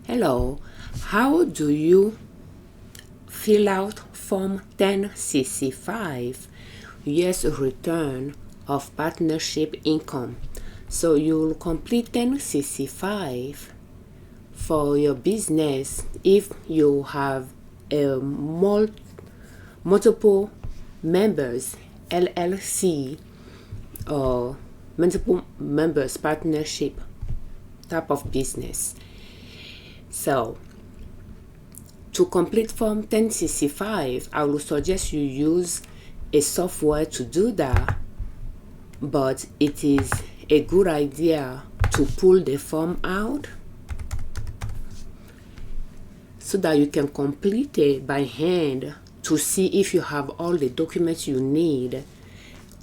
Hello, how do you fill out Form 1065, year's return of partnership income? So you'll complete 1065 for your business if you have multiple members, LLC, or multiple members partnership type of business. So to complete Form 1065, I will suggest you use a software to do that, but it is a good idea to pull the form out so that you can complete it by hand to see if you have all the documents you need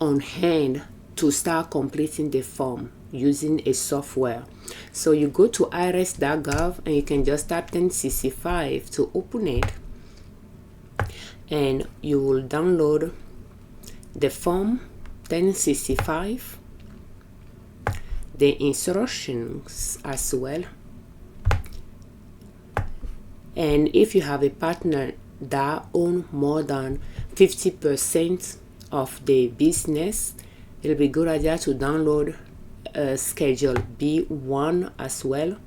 on hand to start completing the form using a software. So you go to irs.gov and you can just tap 1065 to open it, and you will download the form 1065, the instructions as well. And if you have a partner that owns more than 50% of the business, it'll be a good idea to download Schedule B1 as well.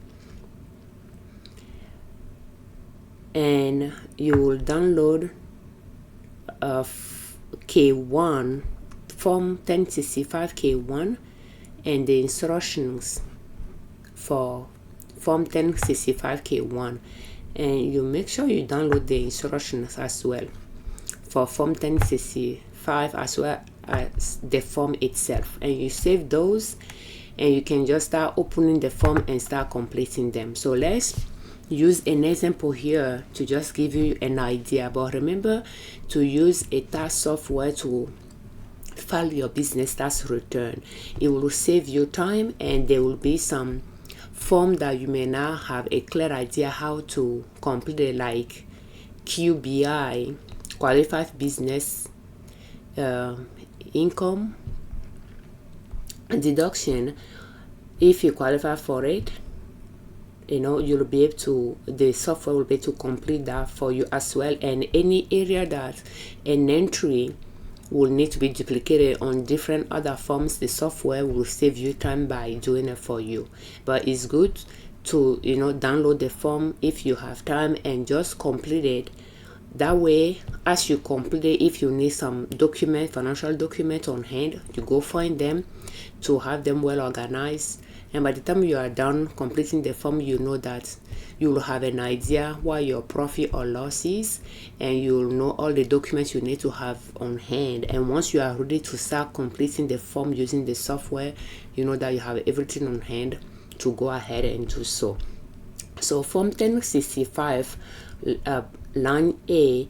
And you will download K-1, Form 1065 K-1, and the instructions for Form 1065 K-1. And you make sure you download the instructions as well for Form 1065 as well as the form itself, and you save those, and you can just start opening the form and start completing them. So let's use an example here to just give you an idea, but remember to use a tax software to file your business tax return. It will save you time, and there will be some form that you may not have a clear idea how to complete it, like QBI, qualified business income deduction. If you qualify for it, you'll be able to, the software will be able to complete that for you as well. And any area that an entry will need to be duplicated on different other forms, the software will save you time by doing it for you. But it's good to download the form if you have time and just complete it. That way, as you complete it, if you need some financial document on hand, you go find them to have them well organized. And by the time you are done completing the form, you know that you will have an idea what your profit or loss is, and you will know all the documents you need to have on hand. And once you are ready to start completing the form using the software, you know that you have everything on hand to go ahead and do so. So Form 1065, line A,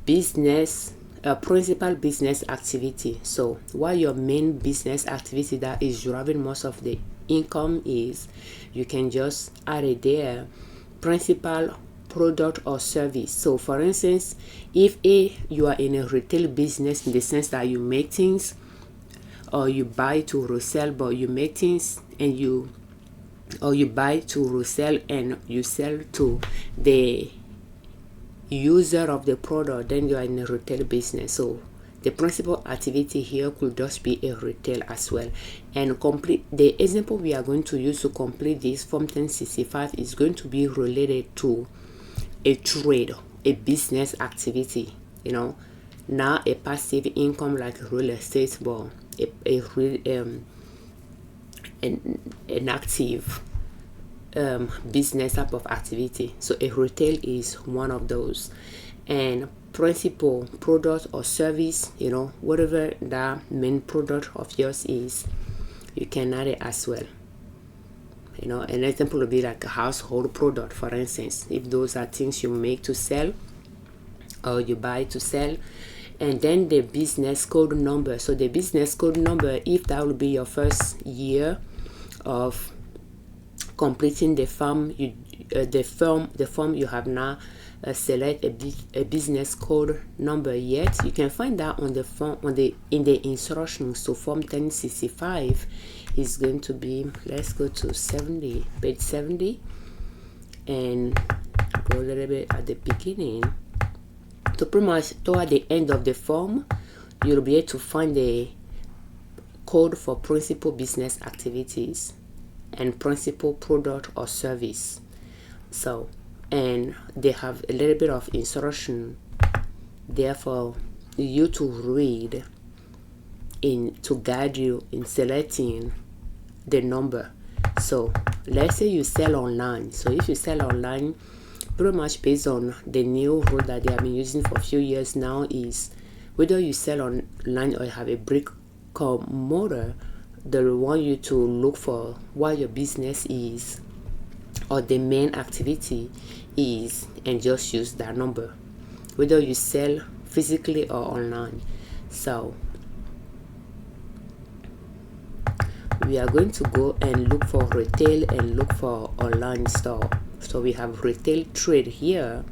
business principal business activity. So what your main business activity that is driving most of the income is, you can just add it there, principal product or service. So for instance, if you are in a retail business, in the sense that you make things, or you buy to resell, but you make things and you buy to resell and you sell to the user of the product, then you are in a retail business. So the principal activity here could just be a retail as well. And complete the example we are going to use to complete this Form 1065 is going to be related to a trade, a business activity, not a passive income like real estate, but an active business type of activity. So a retail is one of those. And principal product or service, whatever that main product of yours is, you can add it as well. An example would be like a household product, for instance, if those are things you make to sell or you buy to sell. And then the business code number. So the business code number, if that will be your first year of completing the form, the form you have now select a business code number yet, you can find that on the form in the instructions. So Form 1065 is going to be, let's go to page 70, and go a little bit at the beginning. So pretty much toward the end of the form, you'll be able to find the code for principal business activities and principal product or service. So, and they have a little bit of instruction there for you to read to guide you in selecting the number. So let's say you sell online. So if you sell online, pretty much based on the new rule that they have been using for a few years now, is whether you sell online or you have a brick mortar, they want you to look for what your business is or the main activity is and just use that number, whether you sell physically or online. So we are going to go and look for retail and look for online store. So we have retail trade here.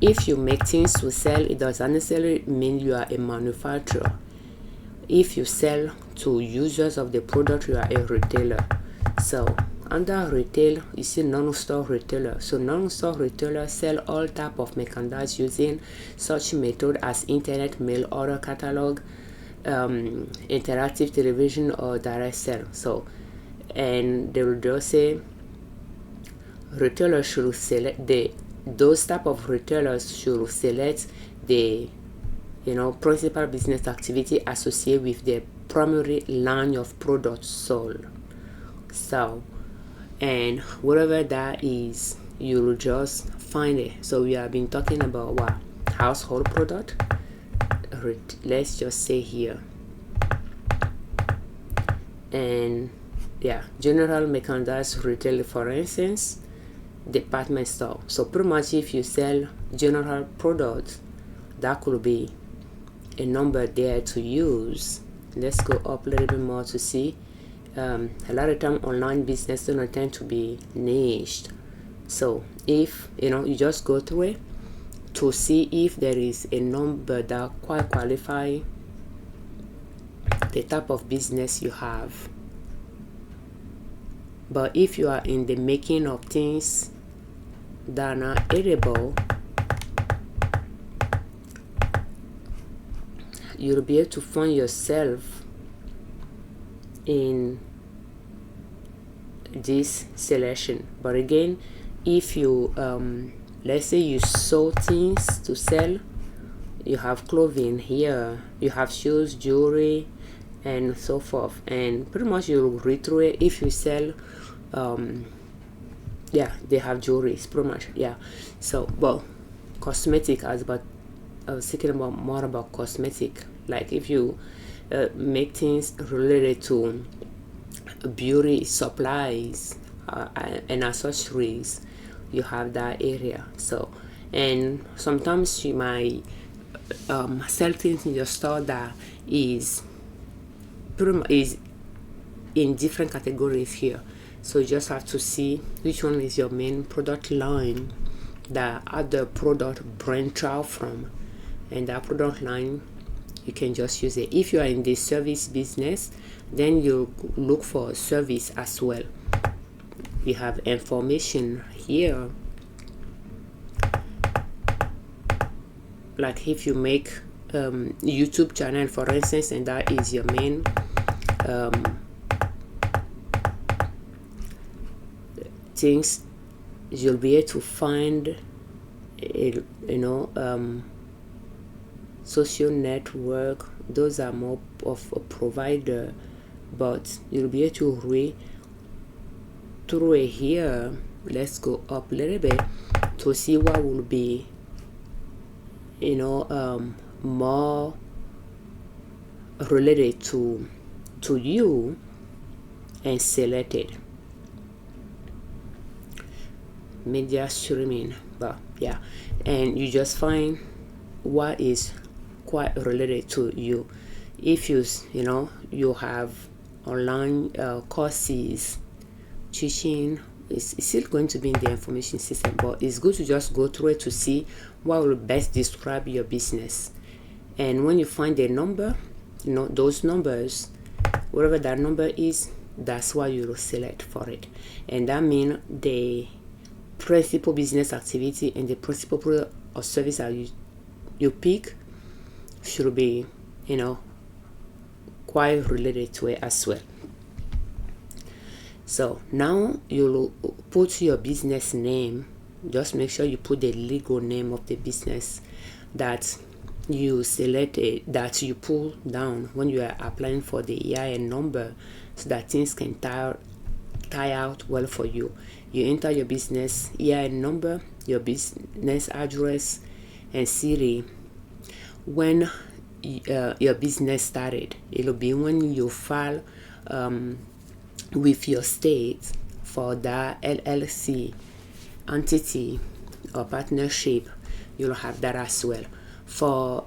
If you make things to sell, it doesn't necessarily mean you are a manufacturer. If you sell to users of the product, you are a retailer. So under retail, you see non-store retailer. So non-store retailers sell all type of merchandise using such method as internet, mail, order, catalog, interactive television, or direct sale. So, and they will just say retailers should select those type of retailers should select the principal business activity associated with the primary line of products sold. So, and whatever that is, you will just find it. So we have been talking about what? Household product. Let's just say here, and yeah, general merchandise retail, for instance, department store. So pretty much if you sell general products, that could be a number there to use. Let's go up a little bit more to see. A lot of time online business don't tend to be niched. So if you just go through it to see if there is a number that quite qualify the type of business you have. But if you are in the making of things that are not edible, you'll be able to find yourself in this selection. But again, if you let's say you sew things to sell, you have clothing here, you have shoes, jewelry, and so forth, and pretty much you'll read through it. If you sell yeah, they have jewelry, pretty much. Yeah. So well, cosmetic, I was thinking about more about cosmetic, like if you make things related to beauty supplies and accessories, you have that area. So, and sometimes you might sell things in your store that is in different categories here. So you just have to see which one is your main product line that other product branch out from, and that product line you can just use it. If you are in the service business, then you look for service as well. We have information here, like if you make YouTube channel, for instance, and that is your main things, you'll be able to find social network. Those are more of a provider, but you'll be able to read through it here. Let's go up a little bit to see what will be more related to you and select it. Media streaming, but yeah, and you just find what is quite related to you. If you have online courses teaching, it's still going to be in the information system, but it's good to just go through it to see what will best describe your business. And when you find a number, those numbers, whatever that number is, that's what you will select for it. And that means the principal business activity and the principal product or service that you pick should be, quite related to it as well. So now you'll put your business name. Just make sure you put the legal name of the business that you selected, that you pull down when you are applying for the EIN number, so that things can tie out well for you. You enter your business EIN number, your business address, and city. When your business started, it'll be when you file with your state for that LLC entity or partnership. You'll have that as well. For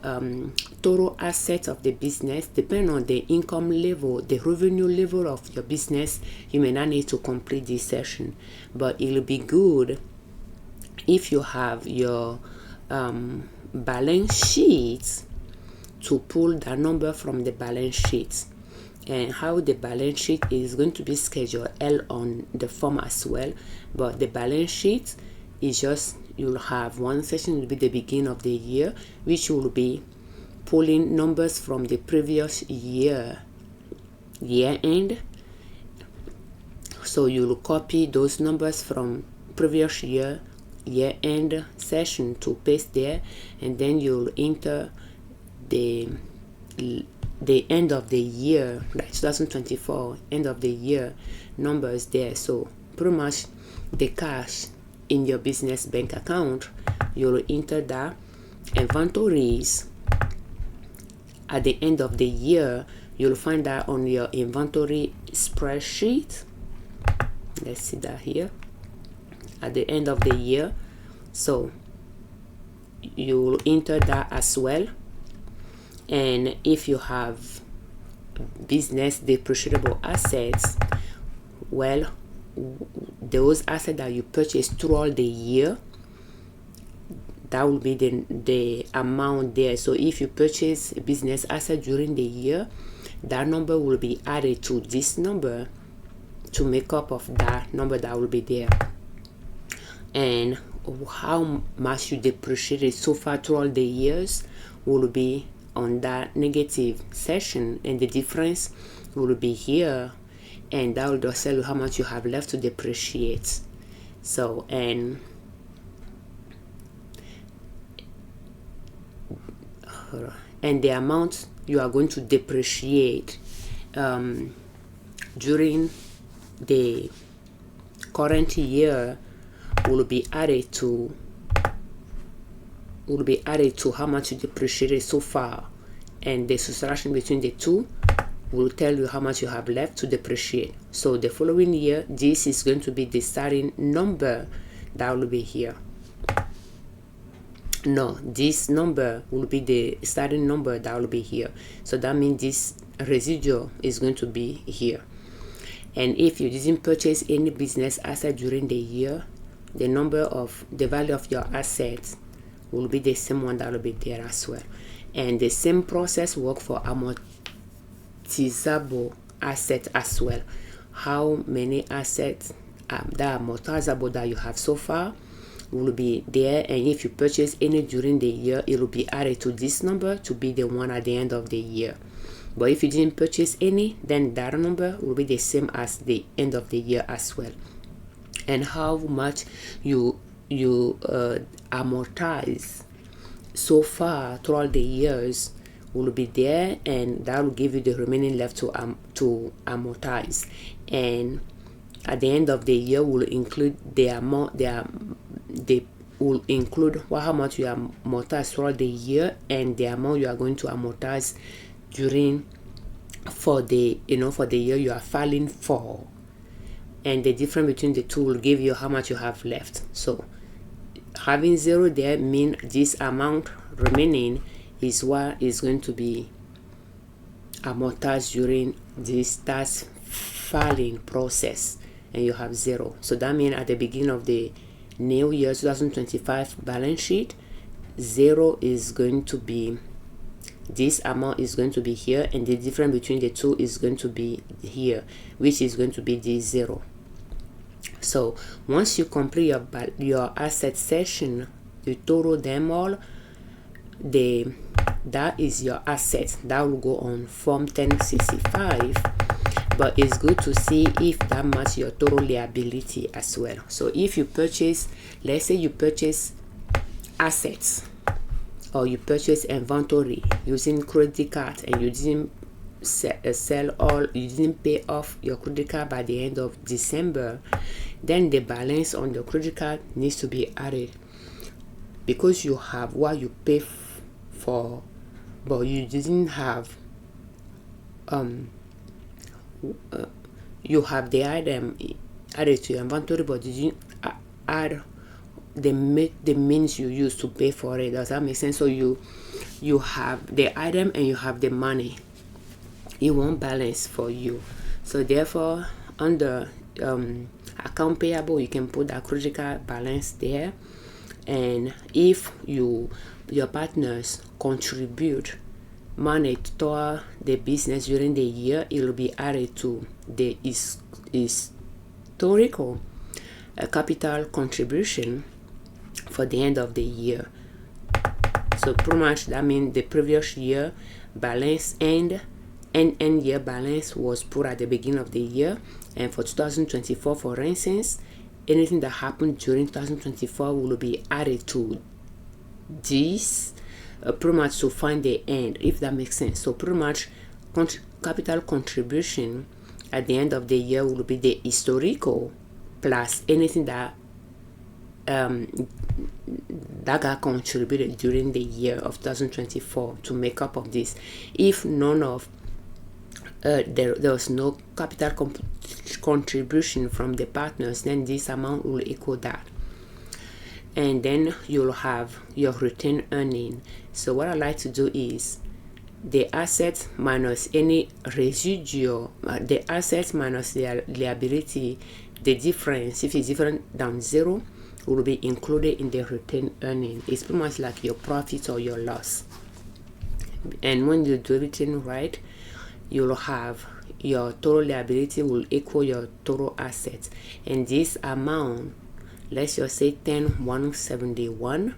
total assets of the business, depending on the income level, the revenue level of your business, you may not need to complete this session, but it'll be good if you have your balance sheet to pull that number from the balance sheet. And how the balance sheet is going to be scheduled L on the form as well, but the balance sheet is just, you'll have one session will be the beginning of the year, which will be pulling numbers from the previous year end. So you'll copy those numbers from previous year end session to paste there, and then you'll enter the end of the year, like 2024 end of the year numbers there. So pretty much the cash in your business bank account, you'll enter that. Inventories at the end of the year, you'll find that on your inventory spreadsheet. Let's see that here at the end of the year. So you'll enter that as well. And if you have business depreciable assets, well, those assets that you purchase throughout the year, that will be the amount there. So if you purchase a business asset during the year, that number will be added to this number to make up of that number that will be there. And how much you depreciated so far throughout the years will be on that negative section, and the difference will be here, and that will just tell you how much you have left to depreciate. So and the amount you are going to depreciate during the current year will be added to how much you depreciated so far, and the subtraction between the two will tell you how much you have left to depreciate. So the following year, this is going to be the starting number that will be here. No, this number will be the starting number that will be here. So that means this residual is going to be here. And if you didn't purchase any business asset during the year, the value of your assets will be the same one that will be there as well. And the same process work for amortizable assets as well. How many assets that are amortizable that you have so far will be there, and if you purchase any during the year, it will be added to this number to be the one at the end of the year. But if you didn't purchase any, then that number will be the same as the end of the year as well. And how much you amortize so far throughout the years will be there, and that will give you the remaining left to amortize. And at the end of the year will include the amount they will include how much you amortize throughout the year and the amount you are going to amortize for the year you are filing for, and the difference between the two will give you how much you have left. So having zero there means this amount remaining is what is going to be amortized during this tax filing process, and you have zero. So that means at the beginning of the new year 2025 balance sheet, zero is going to be this amount is going to be here, and the difference between the two is going to be here, which is going to be the 0. So once you complete your asset section, you total them all, that is your asset. That will go on Form 1065, but it's good to see if that matches your total liability as well. So if you purchase, let's say you purchase assets, or you purchase inventory using credit card, and you didn't you didn't pay off your credit card by the end of December, then the balance on the credit card needs to be added, because you have what you pay for, but you didn't have you have the item added to your inventory, but you didn't add the means you use to pay for it. Does that make sense? So you have the item and you have the money. It won't balance for you. So therefore, under account payable, you can put that credit card balance there, and if your partners contribute money toward the business during the year, it will be added to the historical capital contribution for the end of the year. So pretty much that means the previous year balance and end year balance was put at the beginning of the year, and for 2024, for instance, anything that happened during 2024 will be added to this pretty much to find the end, if that makes sense. So pretty much capital contribution at the end of the year will be the historical plus anything that got contributed during the year of 2024 to make up of this. If none of there was no capital contribution from the partners, then this amount will equal that, and then you'll have your retained earning. So what I like to do is the assets minus any residual, the assets minus the liability, the difference, if it's different than 0, will be included in the retained earning. It's pretty much like your profit or your loss. And when you do everything right, you'll have your total liability will equal your total assets, and this amount, let's just say 10,171,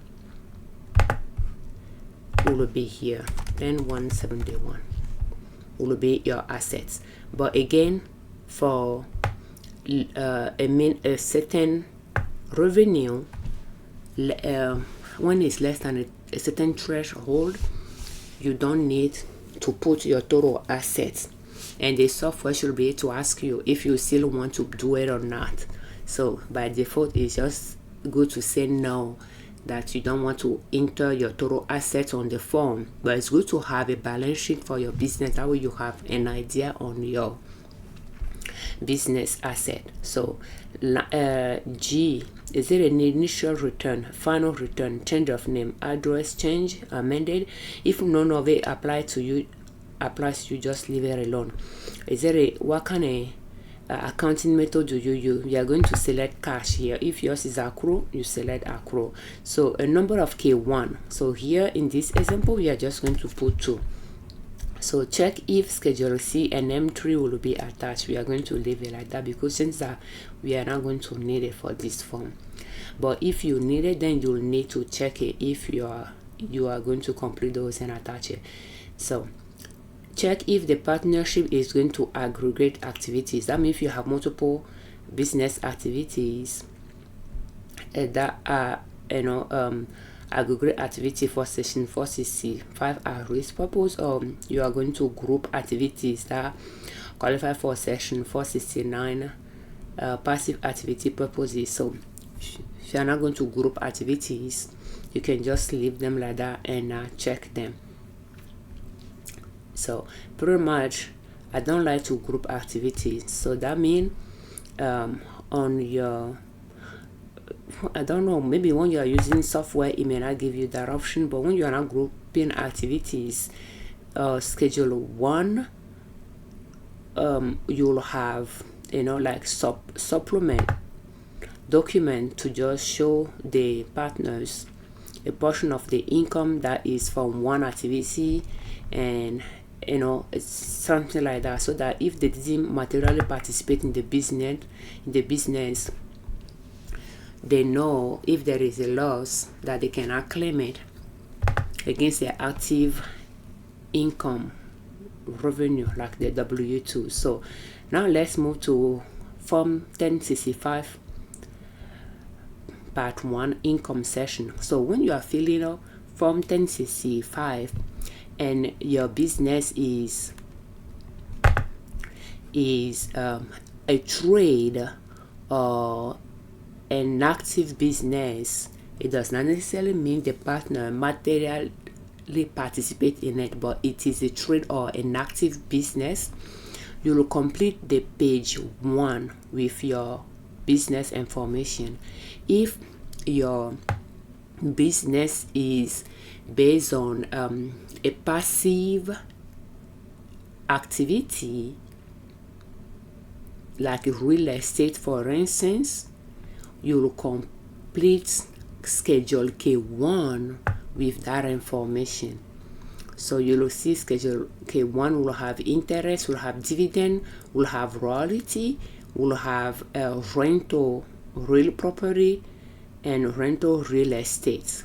will be here. 10,171 will be your assets. But again, for a certain revenue, when it's less than a certain threshold, you don't need to put your total assets, and the software should be able to ask you if you still want to do it or not. So by default, it's just good to say no, that you don't want to enter your total assets on the form, but it's good to have a balance sheet for your business. That way you have an idea on your business asset. So G, is it an initial return, final return, change of name, address change, amended? If none of it applies to you, just leave it alone. Is there what kind of accounting method do you use? You are going to select cash here. If yours is accrual, you select accrual. So a number of K-1. So here in this example, we are just going to put 2. So check if Schedule C and M3 will be attached. We are going to leave it like that, because since that we are not going to need it for this form. But if you need it, then you'll need to check it if you are going to complete those and attach it. So check if the partnership is going to aggregate activities. That means if you have multiple business activities that are aggregate activity for section 465 are risk purpose, or you are going to group activities that qualify for section 469 passive activity purposes. So if you are not going to group activities, you can just leave them like that and check them. So pretty much I don't like to group activities. So that means on your, I don't know, maybe when you are using software it may not give you that option, but when you are not grouping activities, schedule 1, you'll have like supplement document to just show the partners a portion of the income that is from one activity, and it's something like that, so that if they didn't materially participate in the business, they know if there is a loss that they cannot claim it against their active income revenue, like the W-2. So now let's move to Form 1065 Part 1, income section. So when you are filling out Form 1065 and your business is a trade or an active business, it does not necessarily mean the partner materially participate in it, but it is a trade or an active business. You will complete the page 1 with your business information. If your business is based on a passive activity like real estate, for instance, you will complete Schedule K-1 with that information. So you will see Schedule K-1 will have interest, will have dividend, will have royalty, will have rental real property, and rental real estate.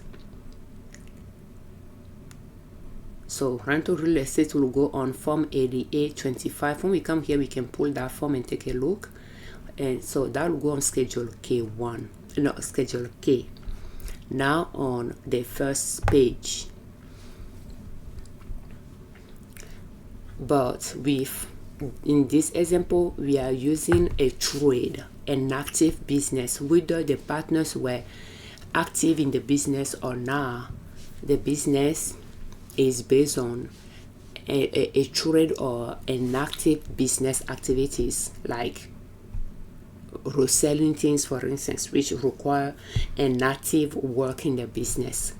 So rental real estate will go on Form 8825. When we come here, we can pull that form and take a look. And so that will go on Schedule K1, no, Schedule K. Now on the first page. But in this example, we are using a trade, an active business. Whether the partners were active in the business or not, the business is based on a trade or an active business activities, like reselling things, for instance, which require an active work in the business.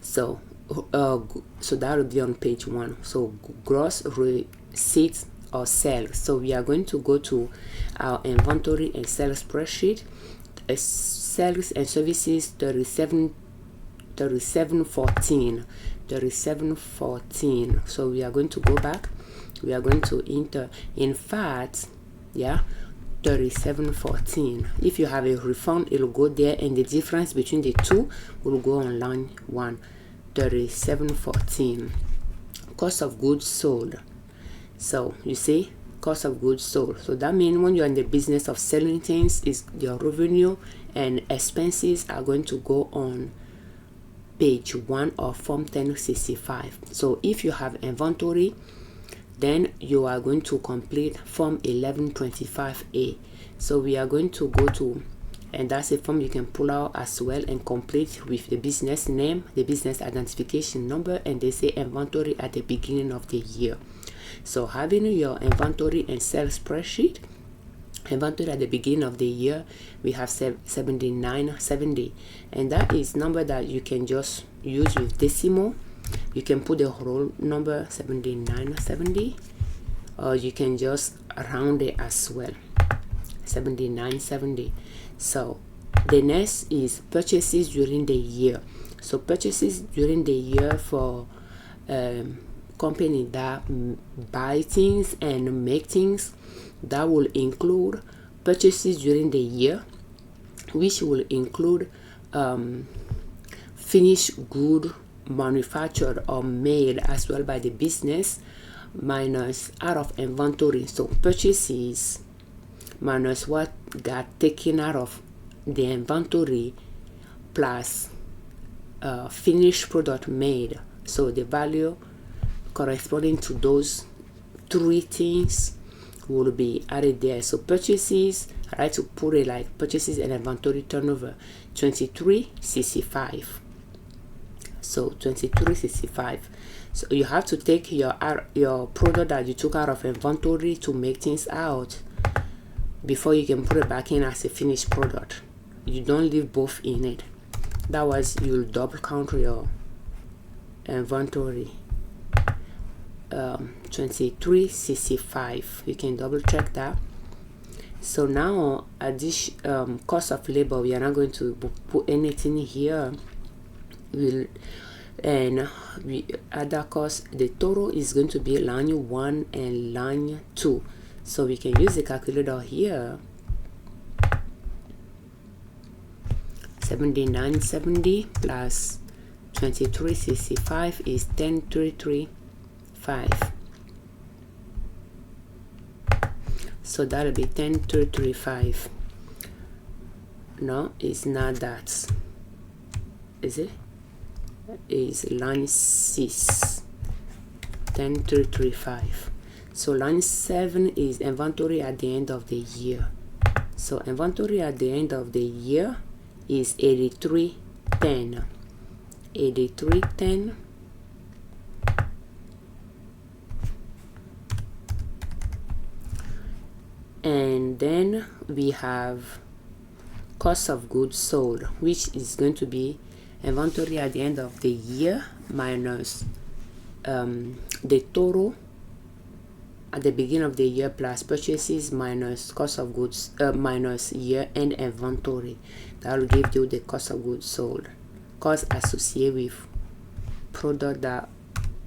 So that will be on page 1. So gross receipts or sales. So we are going to go to our inventory and sales spreadsheet. Sales and services 3714. So we are going to go back. We are going to enter, in fact, 3714. If you have a refund, it will go there, and the difference between the two will go on line 1. 3714. Cost of goods sold. So you see, cost of goods sold. So that means when you're in the business of selling things, is your revenue and expenses are going to go on page 1 of Form 1065. So if you have inventory, then you are going to complete Form 1125A. So we are going to go to, and that's a form you can pull out as well and complete with the business name, the business identification number, and they say inventory at the beginning of the year. So having your inventory and sales spreadsheet, inventory at the beginning of the year, we have 7970, and that is number that you can just use with decimal. You can put the whole number 7970, or you can just round it as well, 7970. So the next is purchases during the year. So purchases during the year for company that buy things and make things, that will include purchases during the year, which will include finished good manufactured or made as well by the business, minus out of inventory. So purchases minus what got taken out of the inventory, plus finished product made. So the value corresponding to those three things will be added there. So purchases, I like to put it like purchases and inventory turnover 2365. So 2365. So you have to take your product that you took out of inventory to make things out before you can put it back in as a finished product. You don't leave both in it. That was, you'll double count your inventory. 2365. You can double check that. So now at this cost of labor, we are not going to put anything here. will, and we other cost, the total is going to be line 1 and line 2. So we can use the calculator here. 7970 plus 2365 is 10335. So that'll be 10335. No, it's not that. Is it? Is line 6, 10335. So line 7 is inventory at the end of the year. So inventory at the end of the year is 8310. 8310. And then we have cost of goods sold, which is going to be inventory at the end of the year minus the total at the beginning of the year plus purchases minus cost of goods minus year-end inventory. That will give you the cost of goods sold, cost associated with product that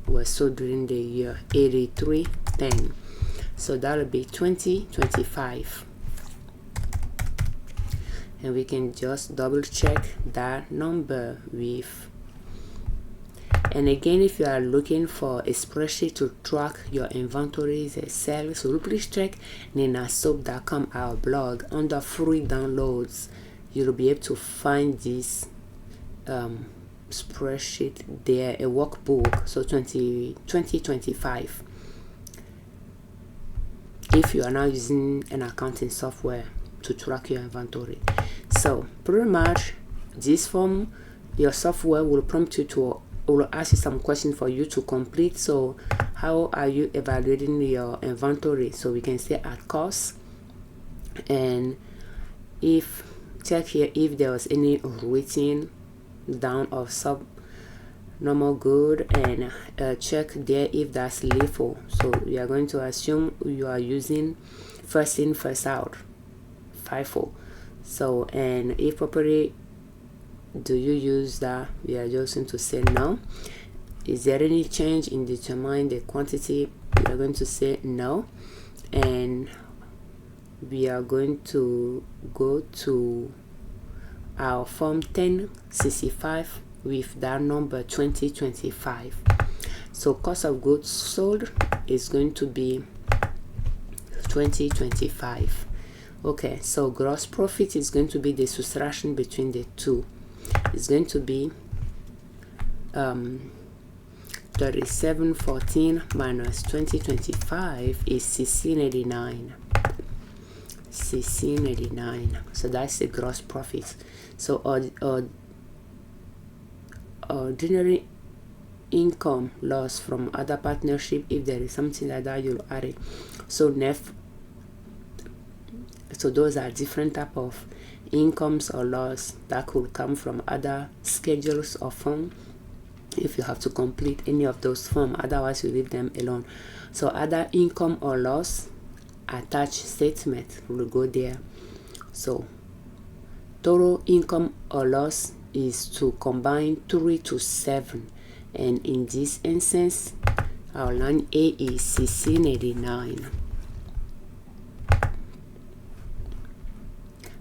was sold during the year, 8310. So that will be 2025. And we can just double check that number with. And again, if you are looking for a spreadsheet to track your inventories and sales, so please check ninasoap.com, our blog. Under free downloads, you'll be able to find this spreadsheet there, a workbook. So 2025. If you are now using an accounting software to track your inventory. So pretty much this form, your software will prompt you to, will ask you some questions for you to complete. So how are you evaluating your inventory? So we can say at cost, and if check here if there was any rating down of sub normal good, and check there if that's LIFO. So we are going to assume you are using first in first out, FIFO. So, and if properly do you use that, we are just going to say no. Is there any change in determining the quantity? We are going to say no, and we are going to go to our form 1065 with that number 2025. So cost of goods sold is going to be 2025. Okay, so gross profit is going to be the subtraction between the two. It's going to be 3714 minus 2025 is 1689. 1689. So that's the gross profit. So ordinary income loss from other partnership, if there is something like that, you'll add it. So so those are different type of incomes or loss that could come from other schedules or form, if you have to complete any of those forms, otherwise you leave them alone. So other income or loss attached statement will go there. So total income or loss is to combine 3 to 7, and in this instance our line A is 1689.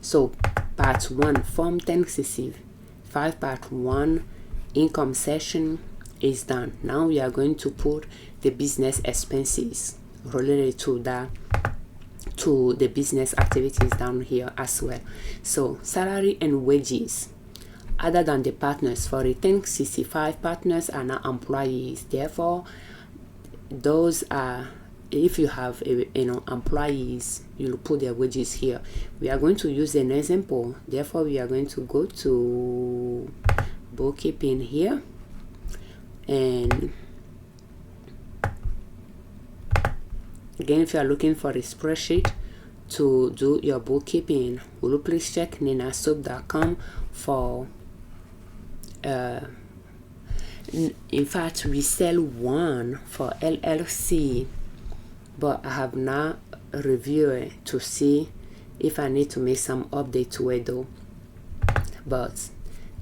So part 1, form 1065, part 1 income section is done. Now we are going to put the business expenses related to that, to the business activities down here as well. So salary and wages, other than the partners, for the 1065 partners are not employees, therefore those are, if you have employees, you'll put their wages here. We are going to use an example, therefore we are going to go to bookkeeping here, and again, if you are looking for a spreadsheet to do your bookkeeping, will you please check ninasoap.com for in fact we sell one for LLC, but I have not reviewed it to see if I need to make some update to it though. But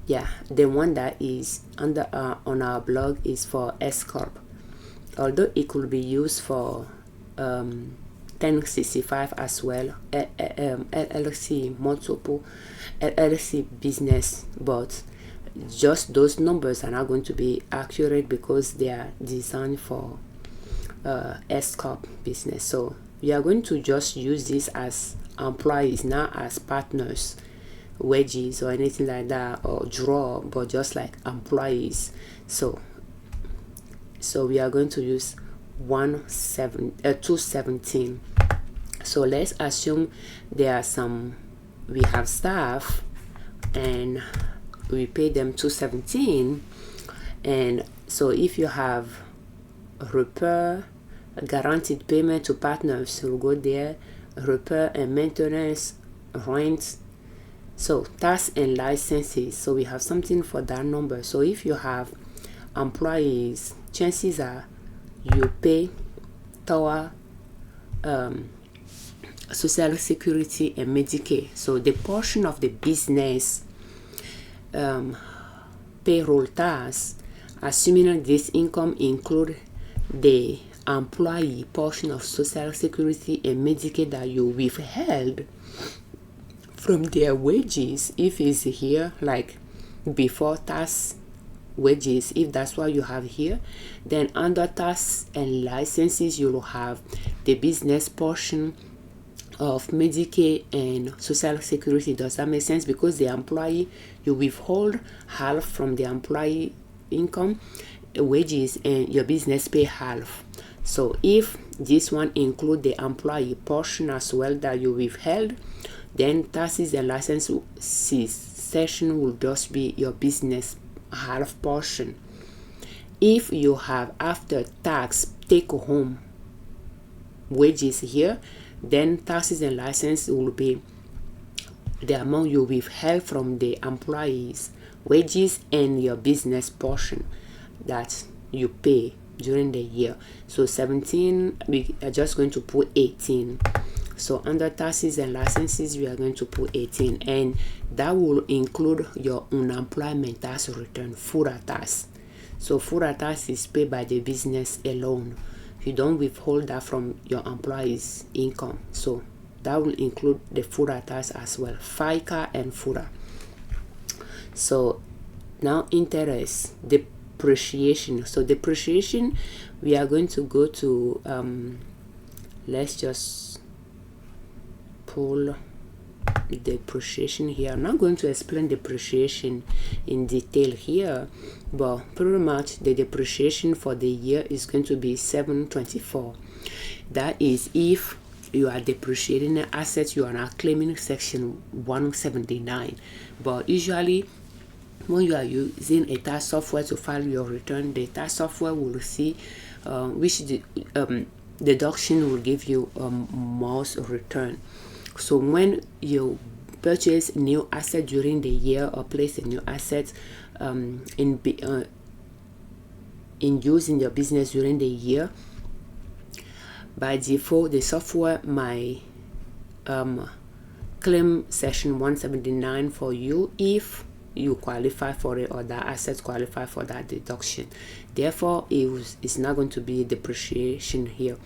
Yeah, the one that is under on our blog is for S Corp, although it could be used for 1065 as well, LLC multiple LLC business, but just those numbers are not going to be accurate because they are designed for S Corp business. So we are going to just use this as employees, not as partners, wages or anything like that, or draw, but just like employees. So we are going to use 217. So let's assume we have staff and we pay them 217. And so if you have repair, guaranteed payment to partners, will go there, repair and maintenance, rent, so tax and licenses. So we have something for that number. So if you have employees, chances are you pay toward Social Security and Medicare. So the portion of the business payroll tax, assuming this income include the employee portion of Social Security and Medicare that you withheld from their wages, if it's here like before tax wages, if that's what you have here, then under tax and licenses you will have the business portion of Medicare and Social Security. Does that make sense? Because the employee, you withhold half from the employee income wages and your business pay half. So if this one include the employee portion as well that you withheld, then taxes and licenses section will just be your business half portion. If you have after tax take home wages here, then taxes and license will be the amount you withheld from the employees wages and your business portion that you pay during the year. So 17, we are just going to put 18. So under taxes and licenses we are going to put 18, and that will include your unemployment tax return, FURA tax. So FURA tax is paid by the business alone. You don't withhold that from your employees' income. So that will include the FURA tax as well, FICA and FURA. So now interest, depreciation. So depreciation, we are going to go to let's just pull depreciation here. I'm not going to explain depreciation in detail here, but pretty much the depreciation for the year is going to be 724. That is if you are depreciating an asset, you are not claiming section 179. But usually when you are using a tax software to file your return, the tax software will see which deduction will give you most return. So when you purchase new asset during the year or place a new asset in use in your business during the year, by default the software might claim section 179 for you if you qualify for it or that asset qualify for that deduction. Therefore it's not going to be depreciation here.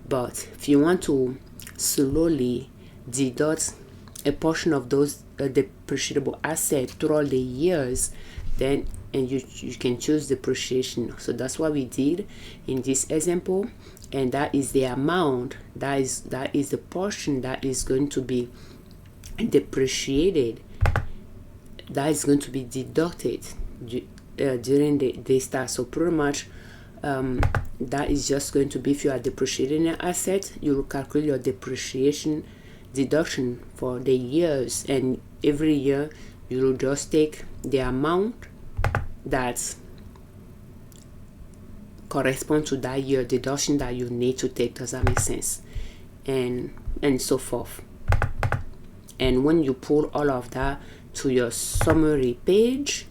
But if you want to slowly deduct a portion of those depreciable assets throughout the years, then and you can choose depreciation. So that's what we did in this example, and that is the amount, that is the portion that is going to be depreciated, that is going to be deducted during the start. So pretty much that is just going to be, if you are depreciating an asset, you will calculate your depreciation deduction for the years, and every year you will just take the amount that correspond to that year deduction that you need to take. Does that make sense? And so forth. And when you pull all of that to your summary page,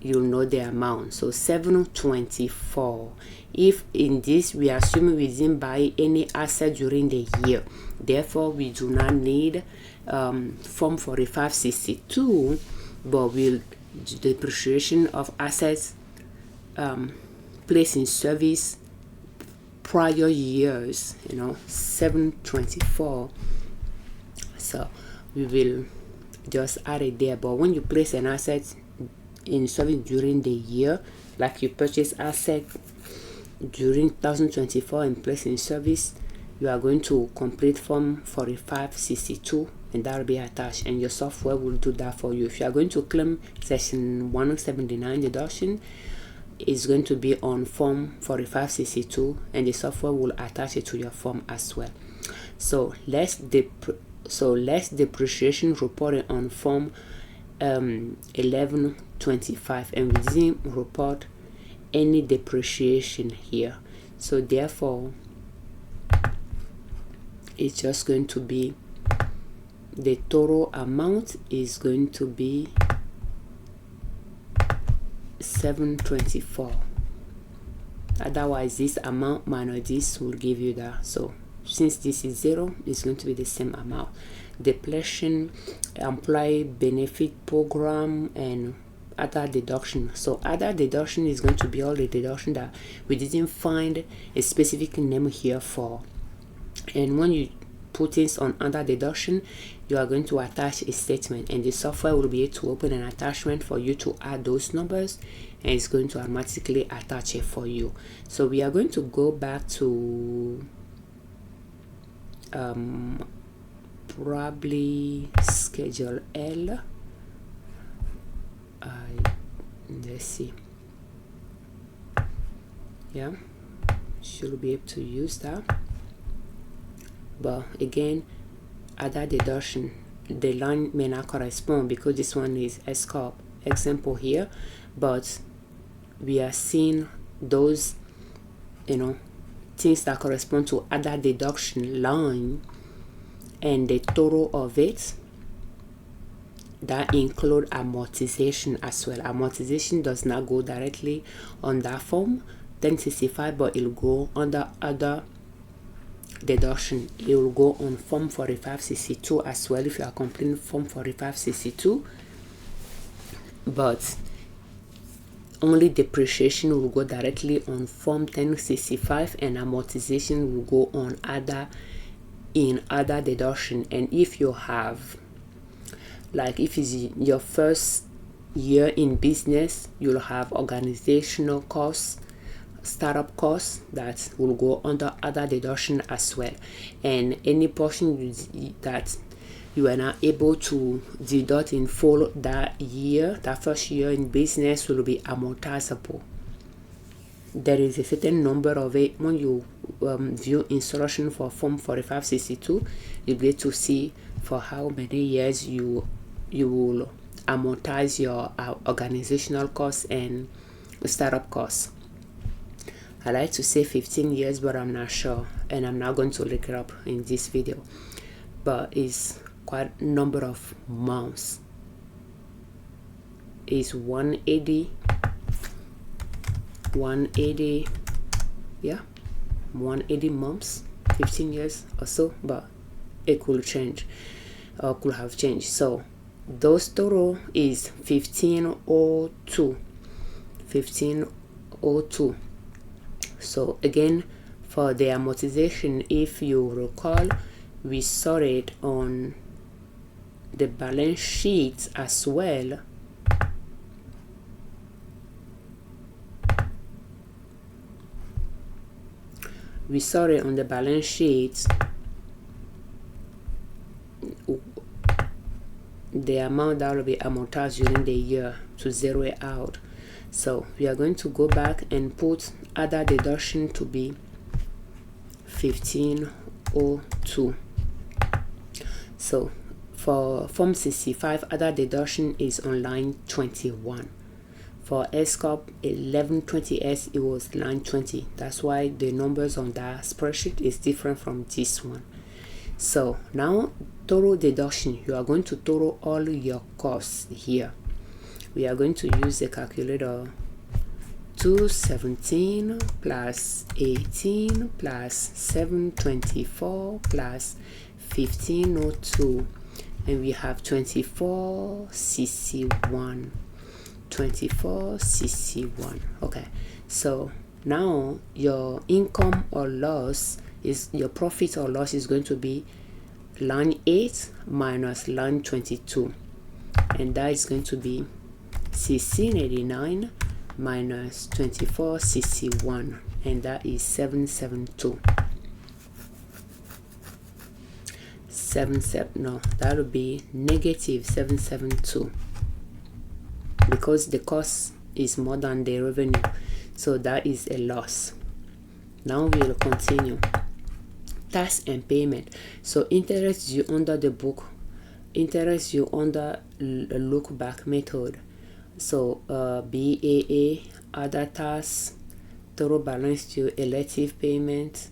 you'll know the amount. So 724. If in this we assume we didn't buy any asset during the year, therefore we do not need form 4562, but will depreciation of assets placed in service prior years, 724. So we will just add it there. But when you place an asset in service during the year, like you purchase asset during 2024 and place in service, you are going to complete form 4562, and that will be attached, and your software will do that for you. If you are going to claim section 179 deduction, it's going to be on form 4562, and the software will attach it to your form as well. So less depreciation reported on form 1125, and we didn't report any depreciation here, so therefore it's just going to be, the total amount is going to be 724. Otherwise, this amount minus this will give you that. So since this is 0, it's going to be the same amount. Depletion, employee benefit program, and other deduction. So other deduction is going to be all the deduction that we didn't find a specific name here for. And when you put things on other deduction, you are going to attach a statement, and the software will be able to open an attachment for you to add those numbers, and it's going to automatically attach it for you. So we are going to go back to probably schedule L. Let's see. Yeah, should be able to use that. But again, other deduction, the line may not correspond because this one is S corp example here, but we are seeing those things that correspond to other deduction line, and the total of it that include amortization as well. Amortization does not go directly on that form 1065, but it will go under other deduction. It will go on form 4562 as well if you are completing form 4562, but only depreciation will go directly on form 1065, and amortization will go on other deduction. And if you have, like, if it's your first year in business, you'll have organizational costs, startup costs that will go under other deduction as well. And any portion that you are not able to deduct in full that year, that first year in business, will be amortizable. There is a certain number of it. When you view instruction for form 4562, you'll be able to see for how many years you will amortize your organizational costs and startup costs. I like to say 15 years, but I'm not sure, and I'm not going to look it up in this video, but it's quite a number of months. It's 180, yeah, 180 months, 15 years or so, but it could change or could have changed. So those total is 1502. So again, for the amortization, if you recall, we saw it on the balance sheet as well. We saw it on the balance sheet, the amount that will be amortized during the year, to zero it out. So we are going to go back and put other deduction to be 1502. So for form 65, other deduction is on line 21. For S corp 1120S, it was line 20. That's why the numbers on that spreadsheet is different from this one. So now total deduction, you are going to total all your costs here. we are going to use the calculator. 217 plus 18 plus 724 plus 1502, and we have 24cc1. 24cc1. Okay, so now your income or loss is, your profit or loss is going to be line 8 minus line 22, and that is going to be 1689 minus 24cc1, and that is 772. No, that would be negative 772, because the cost is more than the revenue, so that is a loss. Now we will continue. Tax and payment. So interest due under the book, interest due under the look back method. So BAA, other tax, total balance due, elective payment.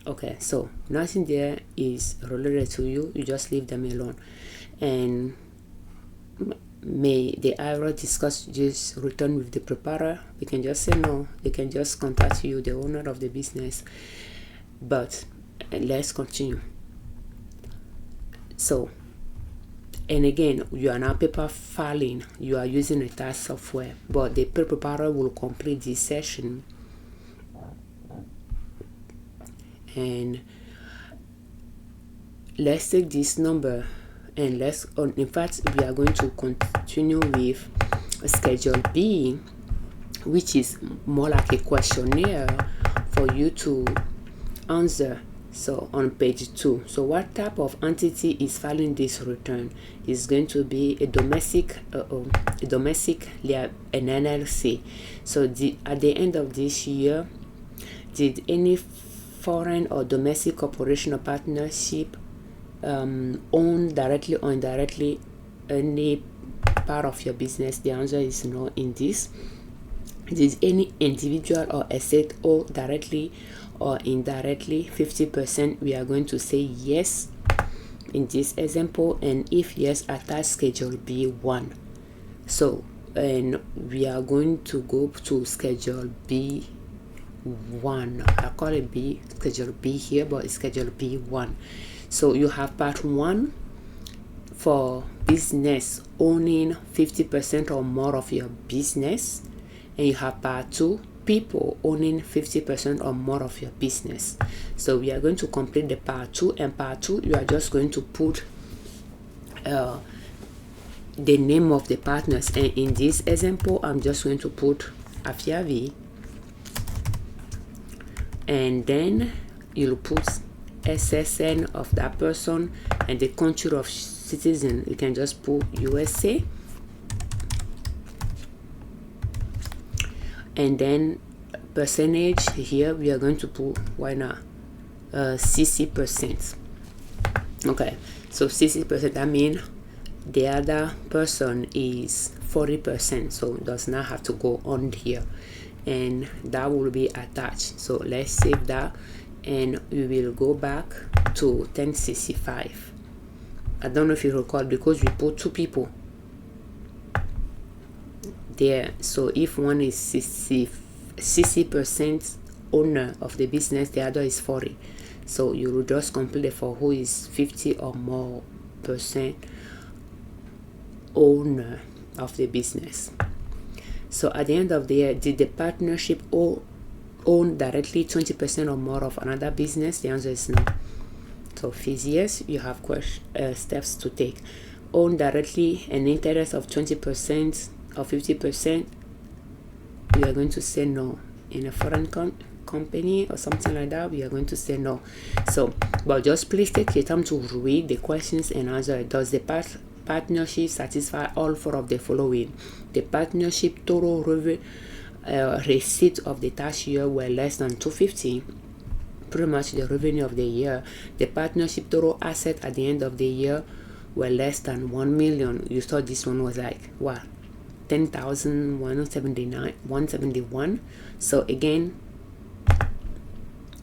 Okay, so nothing there is related to you, you just leave them alone. And may the IRS discuss this return with the preparer? We can just say no, they can just contact you, the owner of the business. But let's continue. So, and again, you are now paper filing, you are using a tax software, but the preparer will complete this session. And let's take this number and let's, in fact, we are going to continue with Schedule B, which is more like a questionnaire for you to answer. So on page 2, so what type of entity is filing this return? Is going to be a domestic, an LLC. So at the end of this year, did any foreign or domestic corporation or partnership own directly or indirectly any part of your business? The answer is no in this. Did any individual or asset owe directly or indirectly 50%? We are going to say yes in this example, and if yes, attach Schedule B1. So, and we are going to go to Schedule B1. I call it B, Schedule B here, but it's Schedule B1. So you have part 1 for business owning 50% or more of your business, and you have part 2, people owning 50% or more of your business. So we are going to complete the part 2, and part 2 you are just going to put the name of the partners, and in this example I'm just going to put Afiavi, and then you'll put SSN of that person and the country of citizen. You can just put USA, and then percentage here we are going to put, why not, 60%. Okay, so 60%, that means the other person is 40%, so it does not have to go on here, and that will be attached. So let's save that, and we will go back to 1065. I don't know if you recall, because we put 2 people there. So if one is 60% owner of the business, the other is 40. So you will just complete for who is 50 or more percent owner of the business. So at the end of the year, did the partnership own directly 20% or more of another business? The answer is no. So fees, yes, you have steps to take. Own directly an interest of 20% or 50%, we are going to say no. In a foreign company or something like that, we are going to say no. So, but just please take your time to read the questions and answer. Does the partnership satisfy all 4 of the following? The partnership total receipt of the tax year were less than 250, pretty much the revenue of the year. The partnership total asset at the end of the year were less than 1 million. You thought this one was like what, 10,171. So again,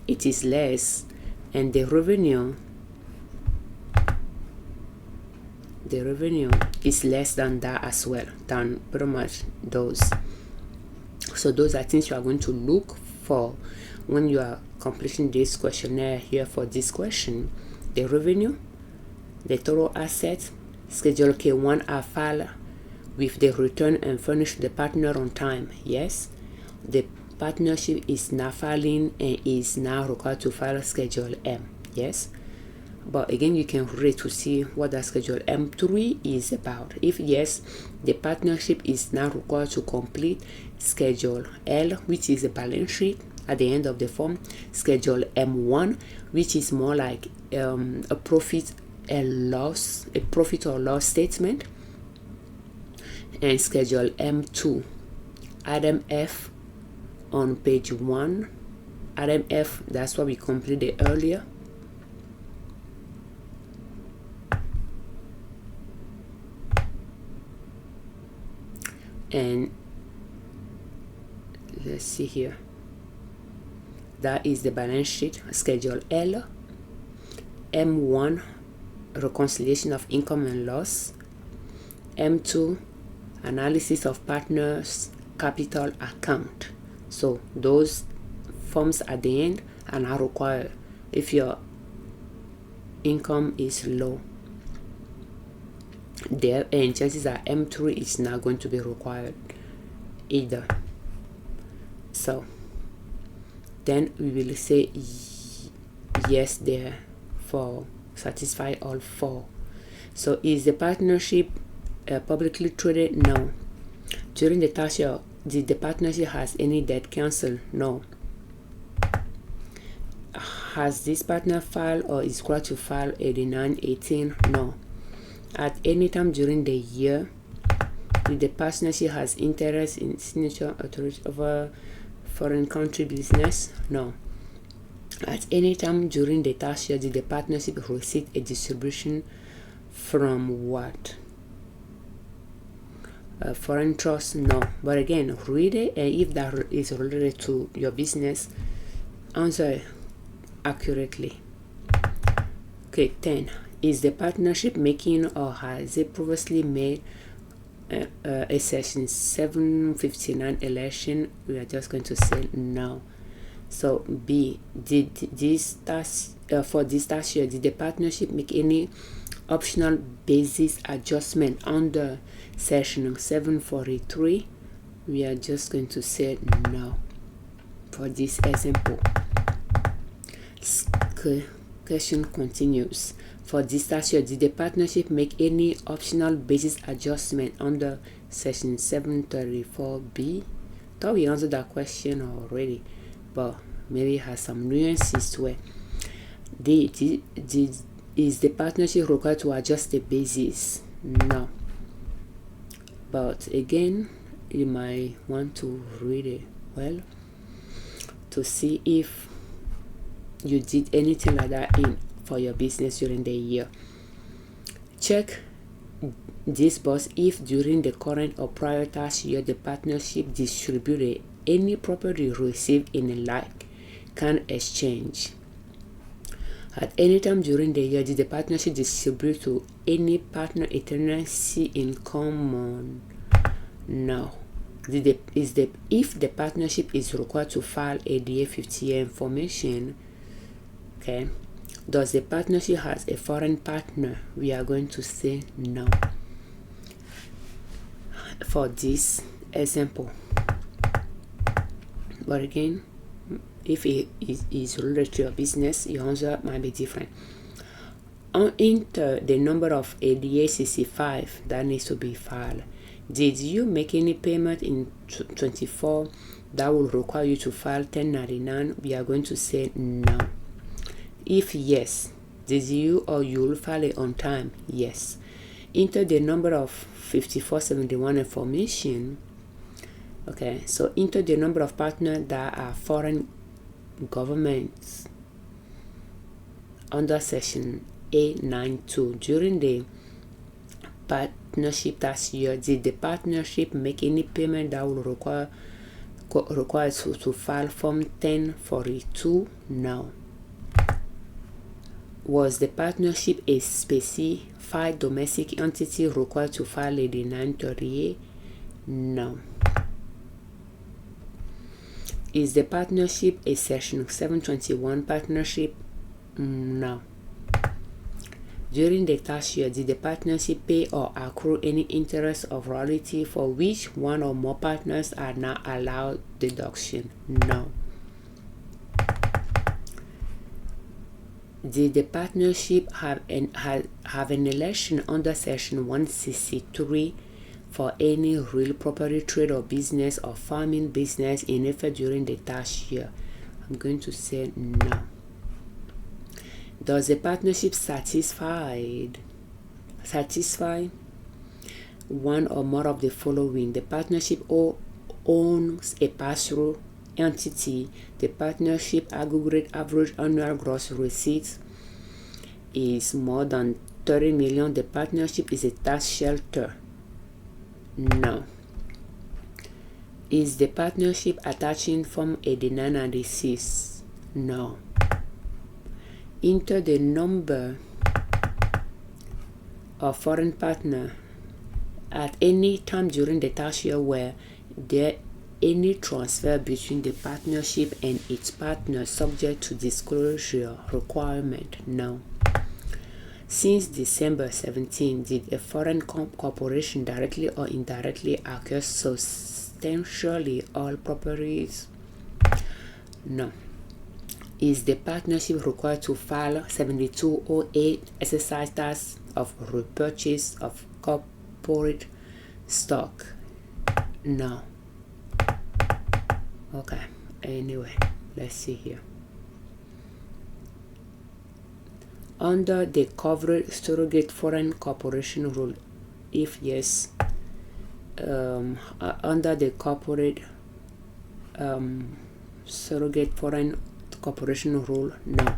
it is less, and the revenue the revenue is less than that as well, than pretty much those. So those are things you are going to look for when you are completing this questionnaire here for this question. The revenue, the total assets, Schedule K-1 are filed with the return and furnish the partner on time. Yes, the partnership is now filing and is now required to file Schedule M. Yes, but again, you can read to see what that Schedule M3 is about. If yes, the partnership is now required to complete Schedule L, which is a balance sheet at the end of the form, Schedule M1, which is more like a profit or loss statement, and Schedule M2, Item F on page 1. Item F, that's what we completed earlier. And let's see here, that is the balance sheet. Schedule L, M1, reconciliation of income and loss, M2, analysis of partners capital account. So those forms at the end are not required if your income is low there, and chances are M3 is not going to be required either. So then we will say yes there for satisfy all four. So is the partnership publicly traded? No. During the tax year, did the partnership has any debt cancelled? No. Has this partner filed or is required to file 8918? No. At any time during the year, did the partnership has interest in signature authority over foreign country business? No. At any time during the tax year, did the partnership receive a distribution from what? Foreign trust? No. But again, read it, and if that is related to your business, answer accurately. Okay, 10. Is the partnership making or has it previously made a Section 759 election? We are just going to say no. So B, did this tax for this tax year, did the partnership make any optional basis adjustment under Section 743? We are just going to say no for this example. Question continues. For this tax year, did the partnership make any optional basis adjustment under Section 734B? Thought we answered that question already, but maybe it has some nuances to it. Is the partnership required to adjust the basis? No. But again, you might want to read it well to see if you did anything like that for your business during the year. Check this box if during the current or prior tax year the partnership distributed any property received in a like-kind exchange. At any time during the year, did the partnership distribute to any partner a tenancy in common? No. If the partnership is required to file ADA 50A information, okay, does the partnership has a foreign partner? We are going to say no for this example. But again, if it is related to your business, your answer might be different. Enter the number of ADA 65 that needs to be filed. Did you make any payment in 24 that will require you to file 1099? We are going to say no. If yes, did you or you will file it on time? Yes. Enter the number of 5471 information. Okay, so enter the number of partners that are foreign governments under Section A92. During the partnership tax year, did the partnership make any payment that will require to file Form 1042? No. Was the partnership a specified domestic entity required to file a 938? No. Is the partnership a Section 721 partnership? No. During the tax year, did the partnership pay or accrue any interest or royalty for which one or more partners are not allowed deduction? No. Did the partnership have an election under Section 163 for any real property, trade or business or farming business in effect during the tax year? I'm going to say no. Does the partnership satisfy one or more of the following? The partnership owns a pass-through entity. The partnership aggregate average annual gross receipts is more than 30 million. The partnership is a tax shelter. No. Is the partnership attaching Form 8996? No. Enter the number of foreign partner at any time during the tax year where there any transfer between the partnership and its partner subject to disclosure requirement? No. Since December 17, did a foreign corporation directly or indirectly acquire substantially all properties? No. Is the partnership required to file 7208 exercise tax of repurchase of corporate stock? No. Okay, anyway, let's see here. Under the covered surrogate foreign corporation rule, if yes, under the corporate surrogate foreign corporation rule, no.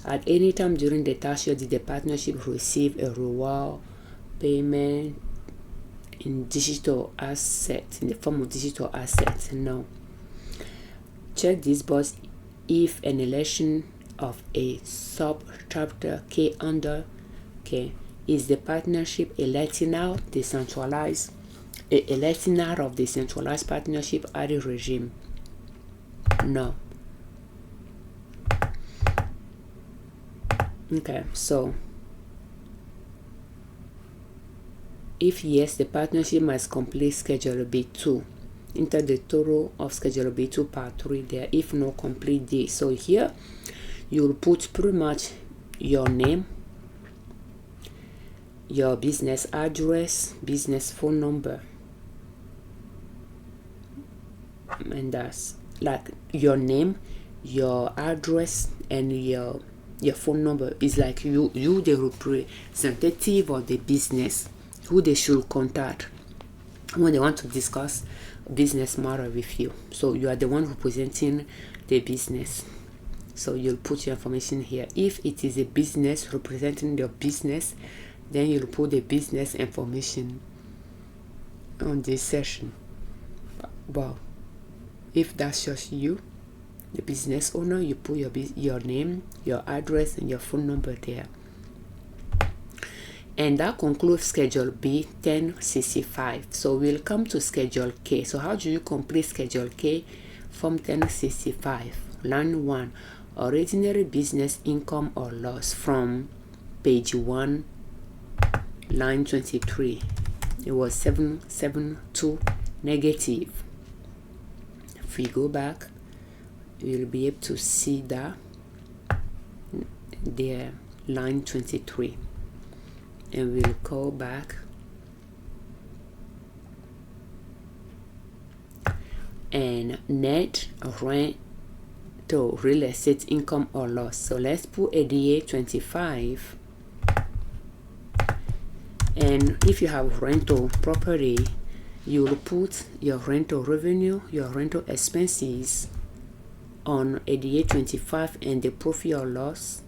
At any time during the tax year, did the partnership receive a reward payment in digital assets, in the form of digital assets? No. Check this box if an election of a subchapter K under K. Is the partnership electing out of the centralized partnership RE regime? No. Okay, so if yes, the partnership must complete Schedule B2. Enter the total of Schedule B2 Part 3 there. If no, complete this. So here you'll put pretty much your name, your business address, business phone number, and that's like your name, your address, and your phone number. Is like you the representative of the business who they should contact when they want to discuss business matter with you. So you are the one representing the business, so you'll put your information here. If it is a business representing your business, then you'll put the business information on this session. Well, if that's just you, the business owner, you put your name, your address, and your phone number there. And that concludes Schedule B 1065. So we'll come to Schedule K. So how do you complete Schedule K? Form 1065. Line 1. Ordinary business income or loss from page 1, line 23. It was 772 negative. If we go back, you'll be able to see that there, line 23. And we'll go back and net rental real estate income or loss. So let's put a DA 25. And if you have rental property, you will put your rental revenue, your rental expenses on a DA 25, and the profit or loss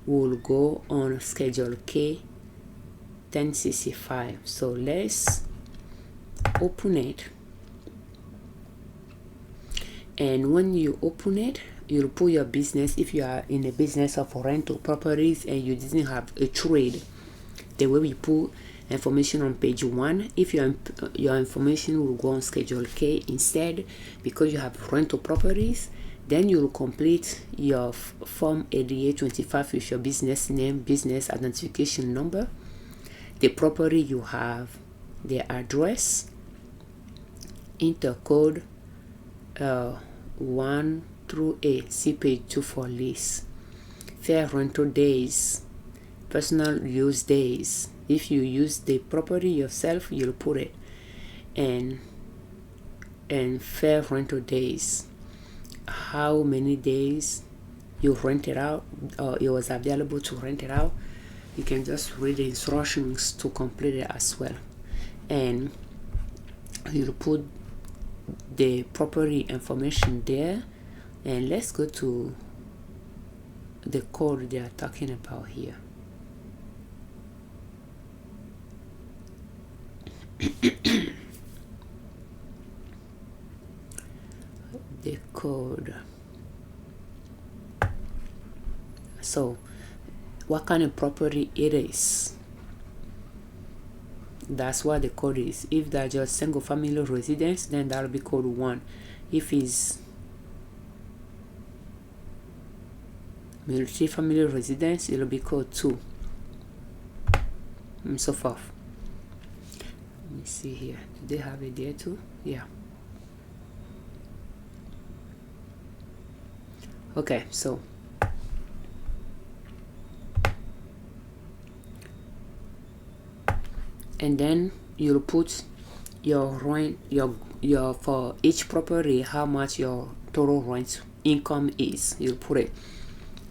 will go on Schedule K 1065. So let's open it, And when you open it, you'll put your business. If you are in a business of rental properties and you didn't have a trade, the way we put information on page 1, if your information will go on Schedule K instead, because you have rental properties, then you will complete your Form 8825 with your business name, business identification number, the property you have, the address, intercode 1 through 8, see page 2 for list, fair rental days, personal use days. If you use the property yourself, you'll put it, and fair rental days, how many days you rent it out, or it was available to rent it out. You can just read the instructions to complete it as well. And you'll put the property information there. And let's go to the code they are talking about here. The code. So what kind of property it is, that's what the code is. If that's just single family residence, then that'll be code 1. If it's multi-family residence, it'll be code 2, and so forth. Let me see here, do they have it there too? Yeah. Okay, so and then you'll put your rent, your for each property, how much your total rent income is. You'll put it,